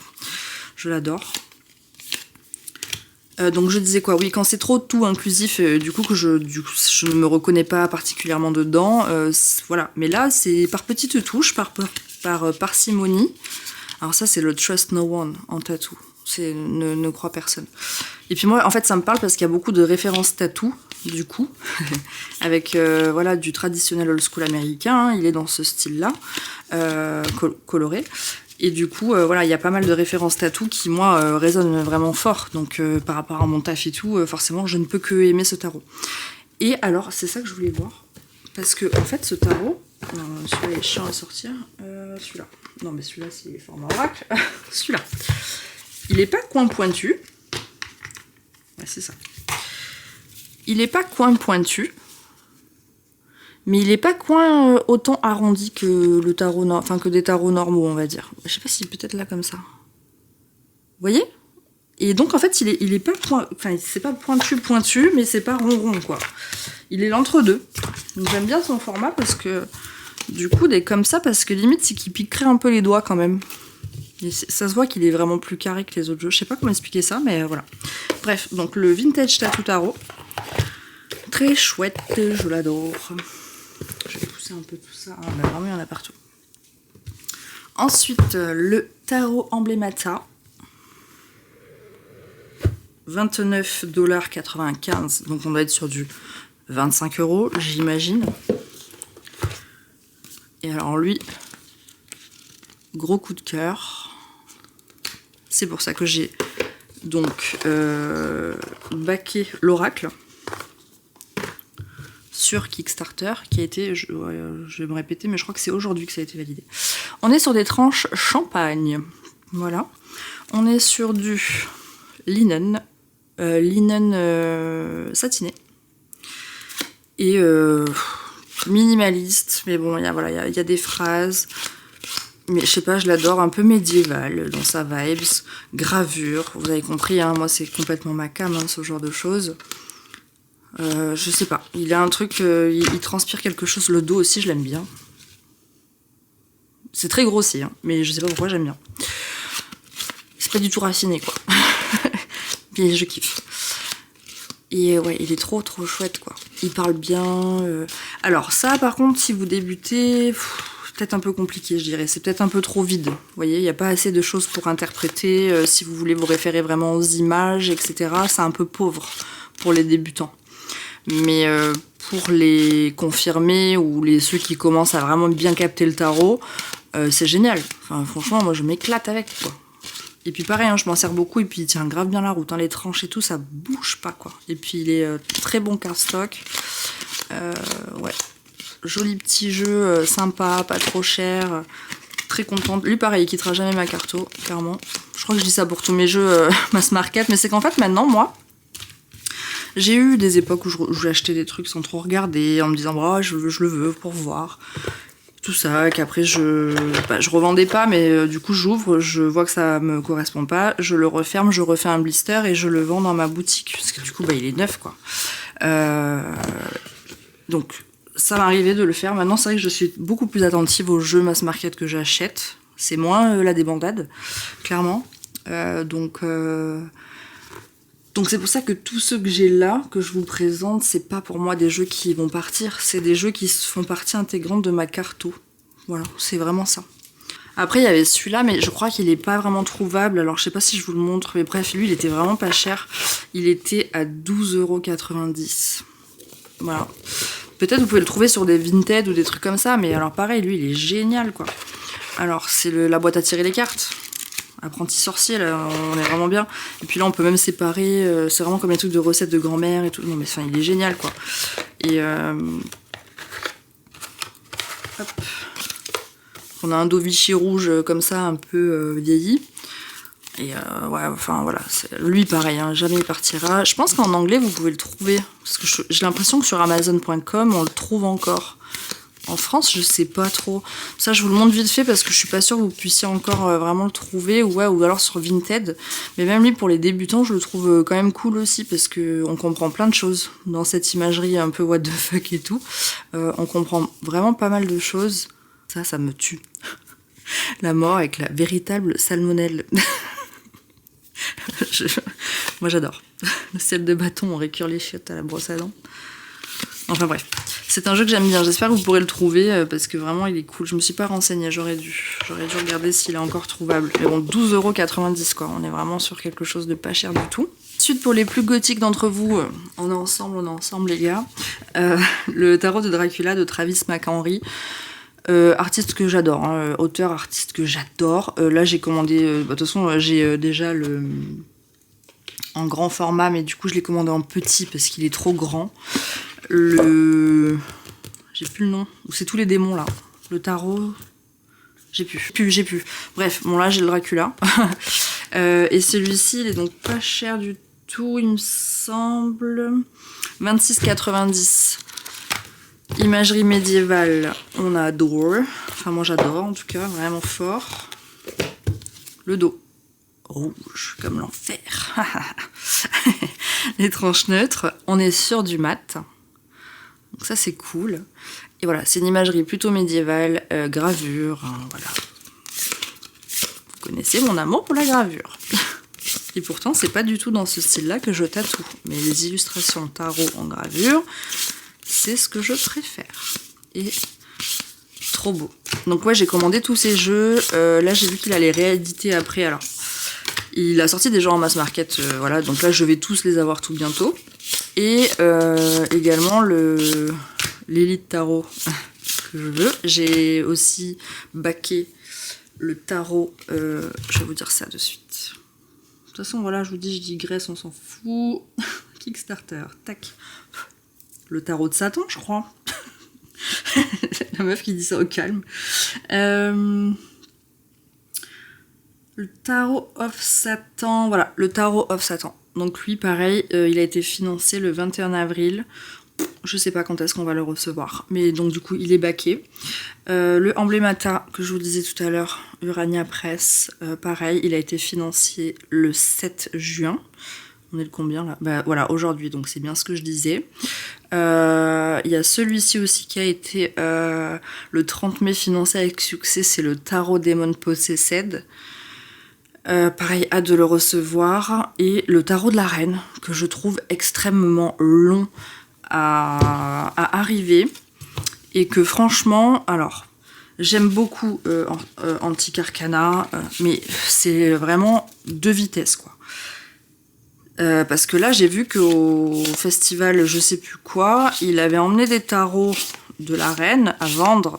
Je l'adore. Donc je disais quoi, oui, quand c'est trop tout inclusif, du coup que je ne me reconnais pas particulièrement dedans, voilà. Mais là, c'est par petites touches, par parcimonie. Alors ça, c'est le trust no one en tatou. C'est ne crois personne. Et puis moi, en fait, ça me parle parce qu'il y a beaucoup de références tatou, du coup, avec voilà, du traditionnel old school américain, hein, il est dans ce style-là, coloré. Et du coup, voilà, il y a pas mal de références tatou qui, moi, résonnent vraiment fort. Donc, par rapport à mon taf et tout, forcément, je ne peux que aimer ce tarot. Et alors, c'est ça que je voulais voir. Parce que, en fait, ce tarot, celui-là est chiant à sortir. Celui-là. Non, mais celui-là, c'est format oracle. Celui-là. Il n'est pas coin pointu. Ouais, c'est ça. Il n'est pas coin pointu. Mais il n'est pas coin autant arrondi que le tarot, enfin que des tarots normaux, on va dire. Je sais pas si peut-être là comme ça. Vous voyez? Et donc en fait, il est pas enfin c'est pas pointu, mais c'est pas rond, quoi. Il est l'entre-deux. Donc j'aime bien son format parce que du coup, des comme ça, parce que limite, c'est qu'il piquerait un peu les doigts quand même. Et ça se voit qu'il est vraiment plus carré que les autres jeux. Je sais pas comment expliquer ça, mais voilà. Bref, donc le Vintage Tattoo Tarot. Très chouette, je l'adore. Je vais pousser un peu tout ça. Ah, bah vraiment, il y en a partout. Ensuite, le tarot Emblemata. 29,95 $. Donc, on doit être sur du 25 €, j'imagine. Et alors, lui, gros coup de cœur. C'est pour ça que j'ai donc backé l'oracle sur Kickstarter, qui a été, je vais me répéter, mais je crois que c'est aujourd'hui que ça a été validé. On est sur des tranches champagne, voilà. On est sur du linen, satiné, et minimaliste, mais bon, il voilà, y a des phrases, mais je sais pas, je l'adore, un peu médiéval dans sa vibes, gravure, vous avez compris, hein, moi c'est complètement ma cam, hein, ce genre de choses. Je sais pas, il a un truc, il transpire quelque chose, le dos aussi je l'aime bien. C'est très grossier, hein, mais je sais pas pourquoi j'aime bien. C'est pas du tout raffiné quoi. Mais je kiffe. Et ouais, il est trop chouette quoi. Il parle bien. Alors ça par contre, si vous débutez, peut-être un peu compliqué je dirais. C'est peut-être un peu trop vide. Vous voyez, il n'y a pas assez de choses pour interpréter. Si vous voulez vous référer vraiment aux images, etc. C'est un peu pauvre pour les débutants. Mais pour les confirmés ou ceux qui commencent à vraiment bien capter le tarot, c'est génial. Enfin, franchement, moi je m'éclate avec quoi. Et puis pareil, hein, je m'en sers beaucoup et puis il tient grave bien la route. Hein, les tranches et tout, ça bouge pas quoi. Et puis il est très bon cardstock. Ouais, joli petit jeu, sympa, pas trop cher. Très contente. Lui pareil, il quittera jamais ma carto, clairement. Je crois que je dis ça pour tous mes jeux mass market, mais c'est qu'en fait maintenant, moi, j'ai eu des époques où j'ai acheté des trucs sans trop regarder, en me disant oh, je le veux pour voir. Tout ça, qu'après je revendais pas, mais du coup j'ouvre, je vois que ça me correspond pas, je le referme, je refais un blister et je le vends dans ma boutique, parce que du coup il est neuf quoi. Donc ça m'arrivait de le faire. Maintenant c'est vrai que je suis beaucoup plus attentive aux jeux mass market que j'achète, c'est moins la débandade, clairement. Donc c'est pour ça que tous ceux que j'ai là, que je vous présente, c'est pas pour moi des jeux qui vont partir, c'est des jeux qui font partie intégrante de ma carto. Voilà, c'est vraiment ça. Après il y avait celui-là, mais je crois qu'il est pas vraiment trouvable, alors je sais pas si je vous le montre, mais bref, lui il était vraiment pas cher. Il était à 12,90 €. Voilà. Peut-être vous pouvez le trouver sur des Vinted ou des trucs comme ça, mais alors pareil, lui, il est génial, quoi. Alors, c'est la boîte à tirer les cartes. Apprenti sorcier, là, on est vraiment bien. Et puis là, on peut même séparer. C'est vraiment comme les trucs de recettes de grand-mère et tout. Non, mais enfin, il est génial, quoi. Et hop. On a un Dovichi rouge comme ça, un peu vieilli. Et ouais, enfin voilà, lui pareil, hein, jamais il partira. Je pense qu'en anglais vous pouvez le trouver, parce que j'ai l'impression que sur Amazon.com on le trouve encore. En France, je sais pas trop. Ça, je vous le montre vite fait parce que je suis pas sûre que vous puissiez encore vraiment le trouver, ouais, ou alors sur Vinted. Mais même lui, pour les débutants, je le trouve quand même cool aussi parce que on comprend plein de choses dans cette imagerie un peu what the fuck et tout. On comprend vraiment pas mal de choses. Ça me tue. La mort avec la véritable salmonelle. Moi j'adore. Le sel de bâton, on récure les chiottes à la brosse à dents. Enfin bref, c'est un jeu que j'aime bien. J'espère que vous pourrez le trouver parce que vraiment il est cool. Je me suis pas renseignée, j'aurais dû regarder s'il est encore trouvable. Mais bon, 12,90 € quoi. On est vraiment sur quelque chose de pas cher du tout. Ensuite, pour les plus gothiques d'entre vous, on est ensemble les gars. Le tarot de Dracula de Travis McHenry. Artiste que j'adore, hein, auteur, artiste que j'adore. Là, j'ai commandé. De toute façon, j'ai déjà en grand format, mais du coup, je l'ai commandé en petit parce qu'il est trop grand. J'ai plus le nom. C'est tous les démons là. Le tarot. J'ai plus. Bref, bon là, j'ai le Dracula. Et celui-ci, il est donc pas cher du tout, il me semble. 26,90 €. Imagerie médiévale, on adore. Enfin, moi j'adore en tout cas, vraiment fort. Le dos, rouge comme l'enfer. Les tranches neutres, on est sur du mat. Donc ça c'est cool. Et voilà, c'est une imagerie plutôt médiévale, gravure. Hein, voilà. Vous connaissez mon amour pour la gravure. Et pourtant, c'est pas du tout dans ce style-là que je tatoue. Mais les illustrations tarot en gravure, c'est ce que je préfère. Et trop beau. Donc ouais, j'ai commandé tous ces jeux. Là, j'ai vu qu'il allait rééditer après. Alors, il a sorti des jeux en mass market. Voilà, donc là, je vais tous les avoir tout bientôt. Et également l'Elite Tarot que je veux. J'ai aussi backé le tarot. Je vais vous dire ça de suite. De toute façon, voilà, je vous dis, je digresse, on s'en fout. Kickstarter, tac. Le tarot de Satan, je crois. La meuf qui dit ça au calme. Le tarot of Satan. Voilà, le tarot of Satan. Donc lui, pareil, il a été financé le 21 avril. Je sais pas quand est-ce qu'on va le recevoir. Mais donc du coup, il est backé. Le Emblemata, que je vous disais tout à l'heure, Urania Press, pareil, il a été financé le 7 juin. On est le combien là? Bah voilà, aujourd'hui, donc c'est bien ce que je disais. Il y a celui-ci aussi qui a été le 30 mai financé avec succès, c'est le Tarot Demon Possessed. Pareil, hâte de le recevoir. Et le Tarot de la Reine, que je trouve extrêmement long à arriver. Et que franchement, alors, j'aime beaucoup Antique Arcana, mais c'est vraiment deux vitesses, quoi. Parce que là, j'ai vu qu'au festival je sais plus quoi, il avait emmené des tarots de la reine à vendre.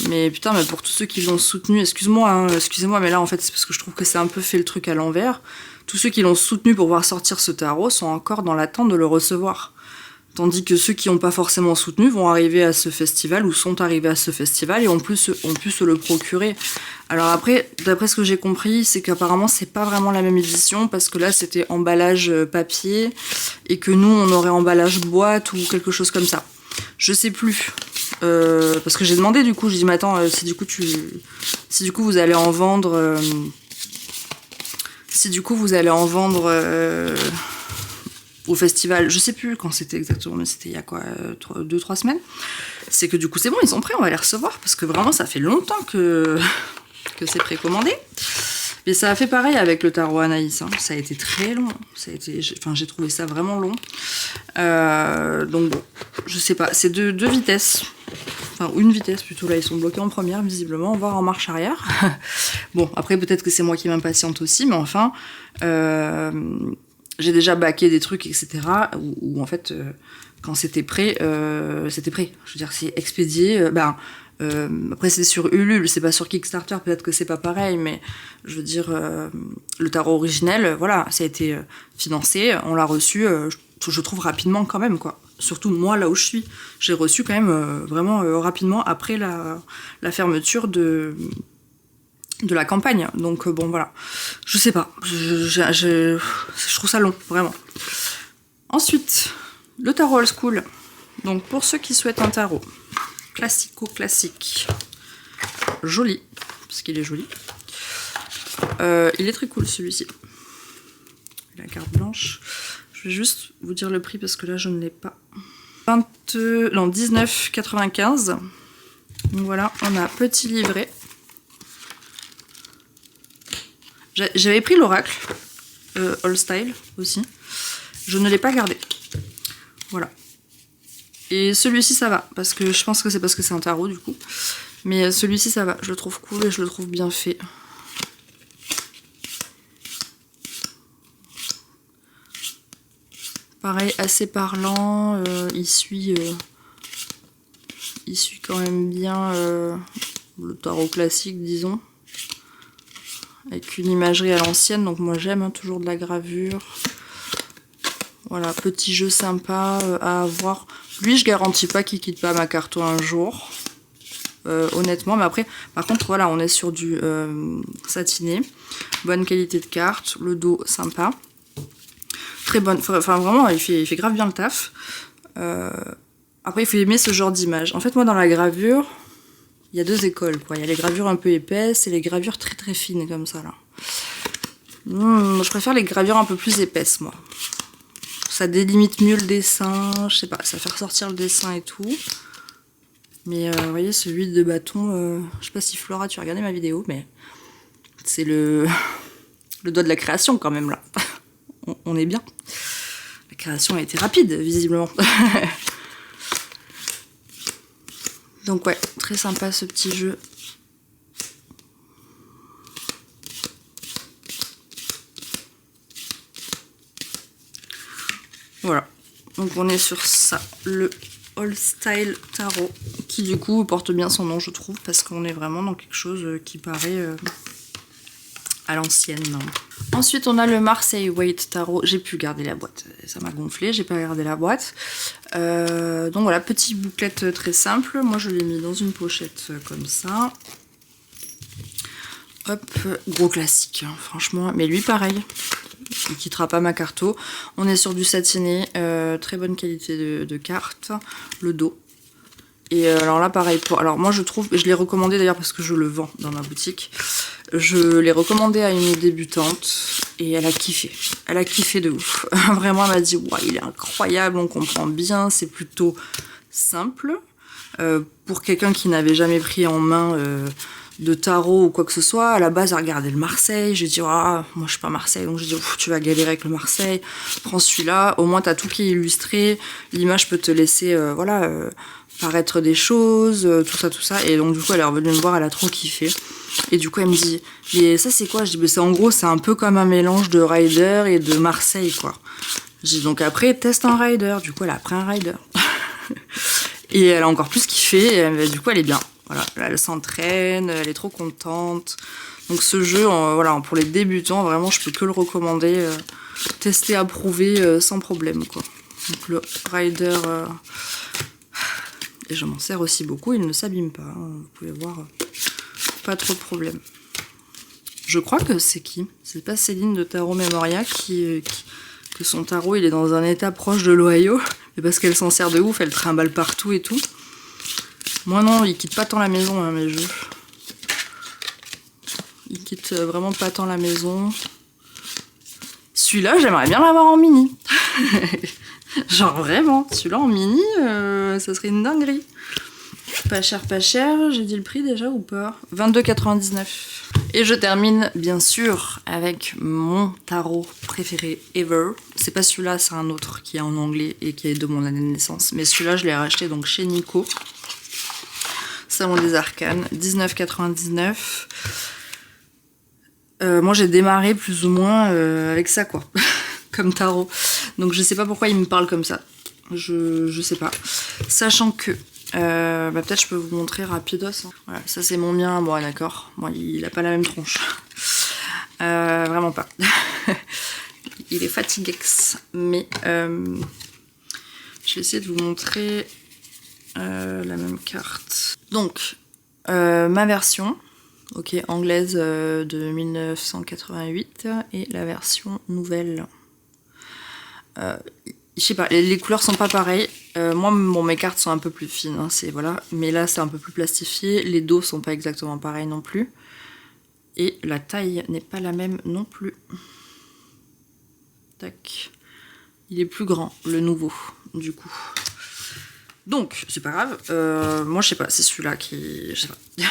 Mais putain, mais pour tous ceux qui l'ont soutenu, excusez-moi, mais là en fait c'est parce que je trouve que c'est un peu fait le truc à l'envers. Tous ceux qui l'ont soutenu pour voir sortir ce tarot sont encore dans l'attente de le recevoir. Tandis que ceux qui n'ont pas forcément soutenu vont arriver à ce festival ou sont arrivés à ce festival et ont pu se le procurer. Alors après, d'après ce que j'ai compris, c'est qu'apparemment c'est pas vraiment la même édition parce que là c'était emballage papier et que nous on aurait emballage boîte ou quelque chose comme ça. Je sais plus. Parce que j'ai demandé du coup, je dis mais attends, si du coup vous allez en vendre au festival, je sais plus quand c'était exactement, mais c'était il y a quoi, 2-3 semaines. C'est que du coup c'est bon, ils sont prêts, on va les recevoir parce que vraiment ça fait longtemps que c'est précommandé. Mais ça a fait pareil avec le tarot Anaïs, hein. Ça a été très long, j'ai trouvé ça vraiment long. Donc bon, je sais pas, c'est deux vitesses. Enfin, une vitesse plutôt, là ils sont bloqués en première visiblement, voire en marche arrière. Bon, après peut-être que c'est moi qui m'impatiente aussi, mais enfin, j'ai déjà baqué des trucs, etc. Où en fait, quand c'était prêt, c'était prêt. Je veux dire, c'est expédié. Après, c'est sur Ulule, c'est pas sur Kickstarter, peut-être que c'est pas pareil, mais je veux dire, le tarot originel, voilà, ça a été financé, on l'a reçu, je trouve rapidement quand même, quoi. Surtout moi, là où je suis. J'ai reçu quand même vraiment rapidement après la fermeture de la campagne. Donc bon, voilà. Je sais pas, je trouve ça long, vraiment. Ensuite, le tarot old school. Donc pour ceux qui souhaitent un tarot classico-classique, joli, parce qu'il est joli. Il est très cool celui-ci. La carte blanche. Je vais juste vous dire le prix parce que là je ne l'ai pas. 19,95. Donc voilà, on a petit livret. J'avais pris l'oracle, All Style aussi. Je ne l'ai pas gardé. Voilà. Et celui-ci ça va, parce que je pense que c'est parce que c'est un tarot du coup. Mais celui-ci ça va, je le trouve cool et je le trouve bien fait. Pareil, assez parlant, il suit quand même bien le tarot classique, disons. Avec une imagerie à l'ancienne, donc moi j'aime toujours de la gravure. Voilà, petit jeu sympa à avoir. Lui, je garantis pas qu'il quitte pas ma carto un jour. Honnêtement, mais après, par contre, voilà, on est sur du satiné. Bonne qualité de carte, le dos sympa. Très bonne, enfin vraiment, il fait grave bien le taf. Après, il faut aimer ce genre d'image. En fait, moi, dans la gravure, il y a deux écoles, quoi. Il y a les gravures un peu épaisses et les gravures très très fines, comme ça, là. Je préfère les gravures un peu plus épaisses, moi. Ça délimite mieux le dessin, je sais pas, ça fait ressortir le dessin et tout. Mais vous voyez, celui de bâton, je sais pas si Flora, tu as regardé ma vidéo, mais c'est le doigt de la création quand même, là. On est bien. La création a été rapide, visiblement. Donc ouais, très sympa ce petit jeu. Voilà, donc on est sur ça, le All Style Tarot, qui du coup porte bien son nom, je trouve, parce qu'on est vraiment dans quelque chose qui paraît à l'ancienne. Ensuite, on a le Marseille Weight Tarot. J'ai pu garder la boîte, ça m'a gonflé, j'ai pas gardé la boîte. Donc voilà, petite bouclette très simple. Moi, je l'ai mis dans une pochette comme ça. Hop, gros classique, hein, franchement. Mais lui, pareil, il quittera pas ma carto. On est sur du satiné, très bonne qualité de carte. Le dos. Et alors là, pareil. Alors moi, je trouve, je l'ai recommandé d'ailleurs parce que je le vends dans ma boutique. Je l'ai recommandé à une débutante et elle a kiffé. Elle a kiffé de ouf. Vraiment, elle m'a dit, ouais, il est incroyable, on comprend bien, c'est plutôt simple. Pour quelqu'un qui n'avait jamais pris en main de tarot ou quoi que ce soit, à la base, elle regardait le Marseille. J'ai dit, ah, moi je suis pas Marseille, donc j'ai dit, tu vas galérer avec le Marseille. Prends celui-là, au moins t'as tout qui est illustré. L'image peut te laisser, paraître des choses, tout ça. Et donc du coup, elle est revenue me voir, elle a trop kiffé. Et du coup, elle me dit, mais ça c'est quoi? Je dis, bah, en gros, c'est un peu comme un mélange de Rider et de Marseille, quoi. J'ai dit, donc après, teste un Rider. Du coup, elle a pris un Rider. Et elle a encore plus kiffé, et du coup, elle est bien. Voilà, elle s'entraîne, elle est trop contente. Donc ce jeu, voilà, pour les débutants, vraiment, je peux que le recommander. Tester, approuver, sans problème, quoi. Donc le Rider... et je m'en sers aussi beaucoup, il ne s'abîme pas. Hein, vous pouvez voir... pas trop de problème. Je crois que c'est qui? C'est pas Céline de Tarot Memoria que son tarot il est dans un état proche de l'Ohio, mais parce qu'elle s'en sert de ouf, elle trimballe partout et tout. Moi non, il quitte pas tant la maison, hein, mes jeux. Il quitte vraiment pas tant la maison. Celui-là, j'aimerais bien l'avoir en mini. Genre vraiment, celui-là en mini, ça serait une dinguerie. Pas cher, j'ai dit le prix déjà ou pas? 22,99. Et je termine bien sûr avec mon tarot préféré ever. C'est pas celui-là, c'est un autre qui est en anglais et qui est de mon année de naissance. Mais celui-là, je l'ai racheté donc chez Nico. Salon des Arcanes, 19,99. Moi j'ai démarré plus ou moins avec ça, quoi. comme tarot. Donc je sais pas pourquoi il me parle comme ça. Je sais pas. Sachant que peut-être je peux vous montrer rapidos. Hein. Voilà, ça c'est mon mien. Bon d'accord. Bon, il a pas la même tronche. Vraiment pas. Il est fatigué. Mais je vais essayer de vous montrer la même carte. Donc ma version. Ok, anglaise de 1988 et la version nouvelle. Je sais pas, les couleurs sont pas pareilles. Moi, bon, mes cartes sont un peu plus fines, hein, voilà. Mais là, c'est un peu plus plastifié. Les dos sont pas exactement pareils non plus. Et la taille n'est pas la même non plus. Tac. Il est plus grand, le nouveau, du coup. Donc, c'est pas grave. Moi, je sais pas, c'est celui-là qui... Je sais pas. Je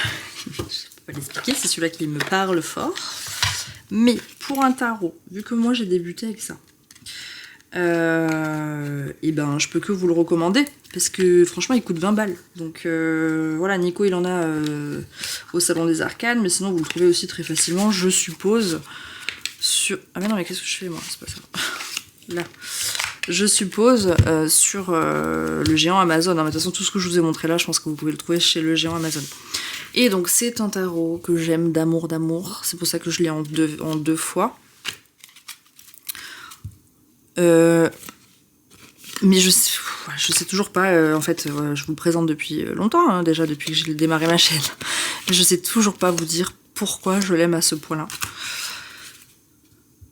peux pas l'expliquer, c'est celui-là qui me parle fort. Mais pour un tarot, vu que moi, j'ai débuté avec ça, et ben je peux que vous le recommander parce que franchement il coûte 20 balles donc voilà. Nico il en a au salon des arcanes, mais sinon vous le trouvez aussi très facilement je suppose sur... Ah mais non mais qu'est-ce que je fais moi, c'est pas ça. Là je suppose sur le géant Amazon, hein. De toute façon tout ce que je vous ai montré là je pense que vous pouvez le trouver chez le géant Amazon. Et donc c'est un tarot que j'aime d'amour, c'est pour ça que je l'ai en deux fois. Mais je sais toujours pas, en fait, je vous le présente depuis longtemps, hein, déjà depuis que j'ai démarré ma chaîne. Mais je sais toujours pas vous dire pourquoi je l'aime à ce point-là.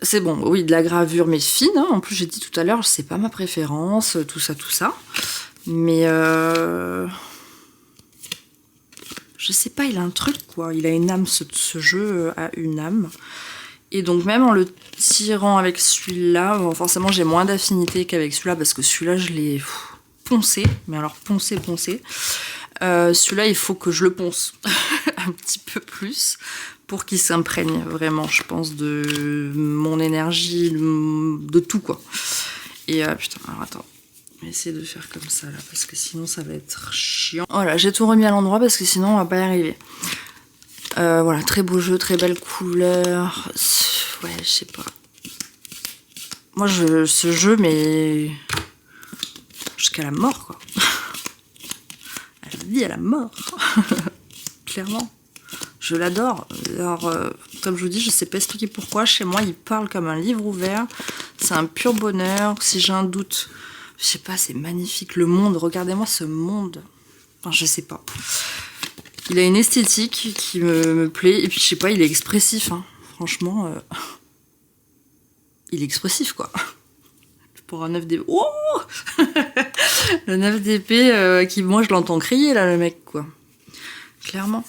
C'est bon, oui, de la gravure, mais fine, hein. En plus, j'ai dit tout à l'heure, c'est pas ma préférence, tout ça. Mais je sais pas, il a un truc, quoi. Il a une âme, ce jeu a une âme. Et donc même en le tirant avec celui-là, bon, forcément j'ai moins d'affinité qu'avec celui-là parce que celui-là je l'ai poncé, mais alors poncé. Celui-là il faut que je le ponce un petit peu plus pour qu'il s'imprègne vraiment, je pense, de mon énergie, de tout quoi. Et putain, alors attends, je vais essayer de faire comme ça là parce que sinon ça va être chiant. Voilà, j'ai tout remis à l'endroit parce que sinon on va pas y arriver. Voilà, très beau jeu, très belle couleur. Ouais, je sais pas. Moi, ce jeu, mais jusqu'à la mort, quoi. Je dis à la mort. Clairement. Je l'adore. Alors, comme je vous dis, je sais pas expliquer pourquoi. Chez moi, il parle comme un livre ouvert. C'est un pur bonheur. Si j'ai un doute, je sais pas, c'est magnifique. Le monde, regardez-moi ce monde. Enfin, je sais pas. Il a une esthétique qui me plaît. Et puis, je sais pas, il est expressif. Hein. Franchement, il est expressif, quoi. Pour un 9 d'épée. Oh le 9 d'épée qui, moi, je l'entends crier, là, le mec, quoi. Clairement.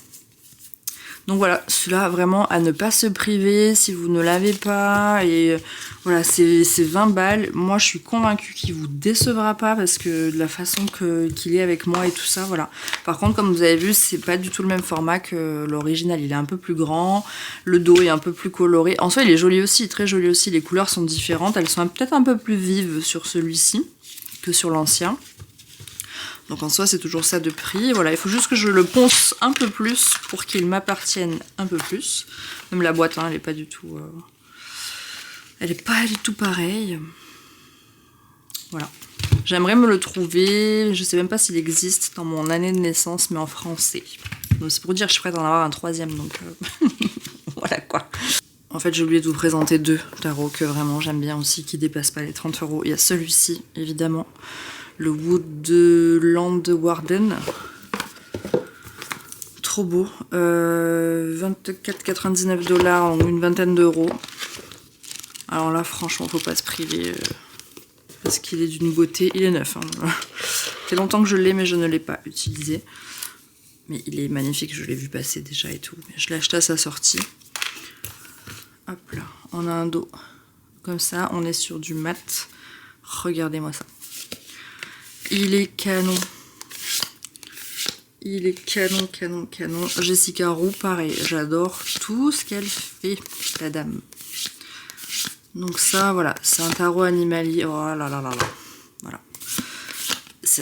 Donc voilà, celui-là, vraiment, à ne pas se priver si vous ne l'avez pas. Et voilà, c'est 20 balles. Moi, je suis convaincue qu'il vous décevra pas parce que de la façon qu'il est avec moi et tout ça, voilà. Par contre, comme vous avez vu, c'est pas du tout le même format que l'original. Il est un peu plus grand, le dos est un peu plus coloré. En soi, il est joli aussi, très joli aussi. Les couleurs sont différentes. Elles sont peut-être un peu plus vives sur celui-ci que sur l'ancien. Donc en soi, c'est toujours ça de prix. Voilà, il faut juste que je le ponce un peu plus pour qu'il m'appartienne un peu plus. Même la boîte, hein, elle est pas du tout... Elle est pas du tout pareille. Voilà. J'aimerais me le trouver. Je sais même pas s'il existe dans mon année de naissance, mais en français. Donc c'est pour dire que je suis prête à en avoir un troisième, donc... voilà quoi. En fait, j'ai oublié de vous présenter deux tarots que vraiment j'aime bien aussi, qui dépassent pas les 30 €. Il y a celui-ci, évidemment. Le Woodland Warden. Trop beau. 24,99 $, donc une vingtaine d'euros. Alors là, franchement, faut pas se priver. Parce qu'il est d'une beauté. Il est neuf. Hein. Ça fait longtemps que je l'ai, mais je ne l'ai pas utilisé. Mais il est magnifique, je l'ai vu passer déjà et tout. Je l'ai acheté à sa sortie. Hop là, on a un dos. Comme ça, on est sur du mat. Regardez-moi ça. Il est canon. Il est canon, canon, canon. Jessica Roux, pareil. J'adore tout ce qu'elle fait, la dame. Donc ça, voilà. C'est un tarot animalier. Oh là là là là. Voilà.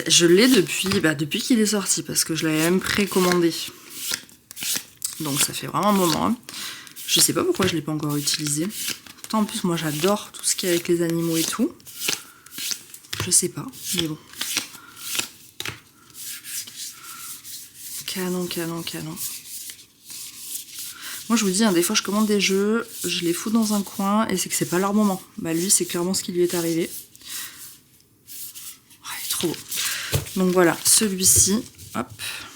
Je l'ai depuis qu'il est sorti, parce que je l'avais même précommandé. Donc ça fait vraiment un moment. Hein. Je sais pas pourquoi je ne l'ai pas encore utilisé. Pourtant en plus moi j'adore tout ce qui est avec les animaux et tout. Je sais pas, mais bon. Canon, canon, canon. Moi je vous dis, hein, des fois je commande des jeux, je les fous dans un coin et c'est que c'est pas leur moment. Bah lui c'est clairement ce qui lui est arrivé. Oh, il est trop beau. Donc voilà, celui-ci, hop,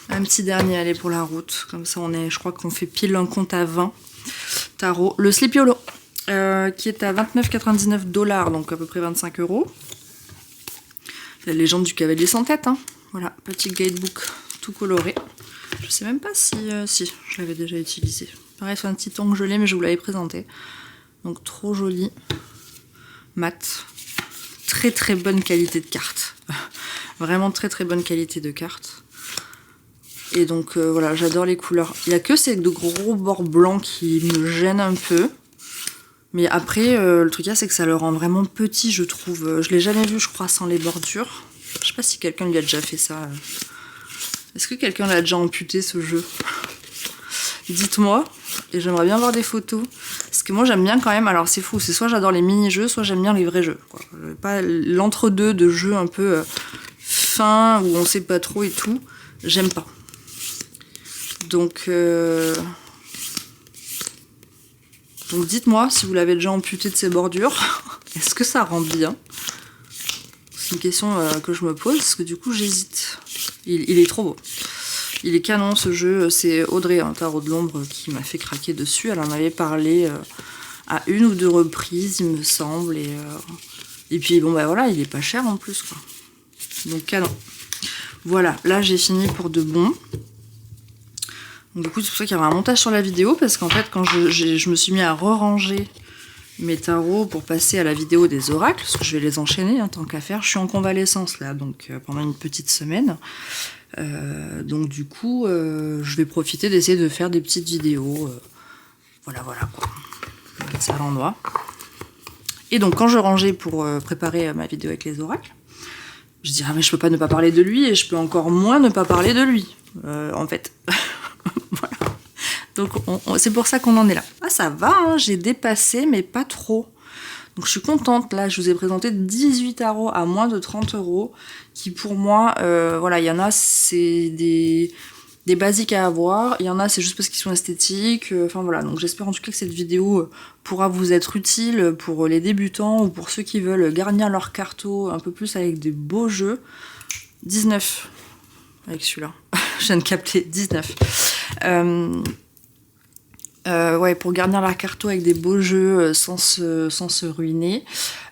un petit dernier, allez pour la route. Comme ça on est, je crois qu'on fait pile un compte à 20 tarot. Le Sleepy Hollow, qui est à 29,99 $, donc à peu près 25 €. La légende du cavalier sans tête, hein. Voilà, petit guidebook tout coloré. Je sais même pas si je l'avais déjà utilisé. Pareil, c'est un petit ton que je l'ai, mais je vous l'avais présenté. Donc trop joli. Mat. Très très bonne qualité de carte. Vraiment très très bonne qualité de carte. Et donc voilà, j'adore les couleurs. Il n'y a que ces de gros bords blancs qui me gênent un peu. Mais après, le truc c'est que ça le rend vraiment petit, je trouve. Je l'ai jamais vu, je crois, sans les bordures. Je sais pas si quelqu'un lui a déjà fait ça. Est-ce que quelqu'un l'a déjà amputé, ce jeu? Dites-moi. Et j'aimerais bien voir des photos. Parce que moi, j'aime bien quand même... Alors, c'est fou. C'est soit j'adore les mini-jeux, soit j'aime bien les vrais jeux, quoi. Pas l'entre-deux de jeux un peu fins, où on sait pas trop et tout. J'aime pas. Donc dites-moi si vous l'avez déjà amputé de ses bordures. Est-ce que ça rend bien? C'est une question que je me pose, parce que du coup, j'hésite. Il est trop beau. Il est canon ce jeu. C'est Audrey, un tarot de l'ombre, qui m'a fait craquer dessus. Elle en avait parlé à 1 ou 2 reprises, il me semble. Et puis bon bah voilà, il est pas cher en plus, quoi. Donc canon. Voilà, là j'ai fini pour de bon. Donc du coup c'est pour ça qu'il y avait un montage sur la vidéo, parce qu'en fait quand je me suis mis à re-ranger mes tarots pour passer à la vidéo des oracles, parce que je vais les enchaîner, hein, tant qu'à faire. Je suis en convalescence là, donc pendant une petite semaine. Donc du coup, je vais profiter d'essayer de faire des petites vidéos. Voilà quoi. C'est à l'endroit. Et donc quand je rangeais pour préparer ma vidéo avec les oracles, je dis ah mais je peux pas ne pas parler de lui, et je peux encore moins ne pas parler de lui, en fait. Voilà. Donc c'est pour ça qu'on en est là. Ah ça va, hein, j'ai dépassé, mais pas trop. Donc je suis contente. Là je vous ai présenté 18 tarots à moins de 30 €, qui pour moi, voilà, il y en a c'est des basiques à avoir, il y en a c'est juste parce qu'ils sont esthétiques, enfin voilà. Donc j'espère en tout cas que cette vidéo pourra vous être utile pour les débutants, ou pour ceux qui veulent garnir leur carto un peu plus avec des beaux jeux. 19 avec celui-là. Je viens de capter 19. Ouais, pour garnir la carto avec des beaux jeux sans se ruiner.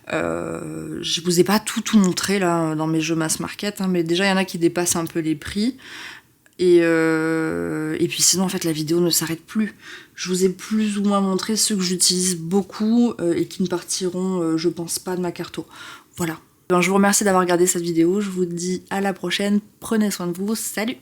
Je vous ai pas tout montré là dans mes jeux mass market, hein, mais déjà il y en a qui dépassent un peu les prix. Et puis sinon en fait la vidéo ne s'arrête plus. Je vous ai plus ou moins montré ceux que j'utilise beaucoup et qui ne partiront, je pense pas, de ma carto. Voilà. Ben, je vous remercie d'avoir regardé cette vidéo. Je vous dis à la prochaine. Prenez soin de vous. Salut!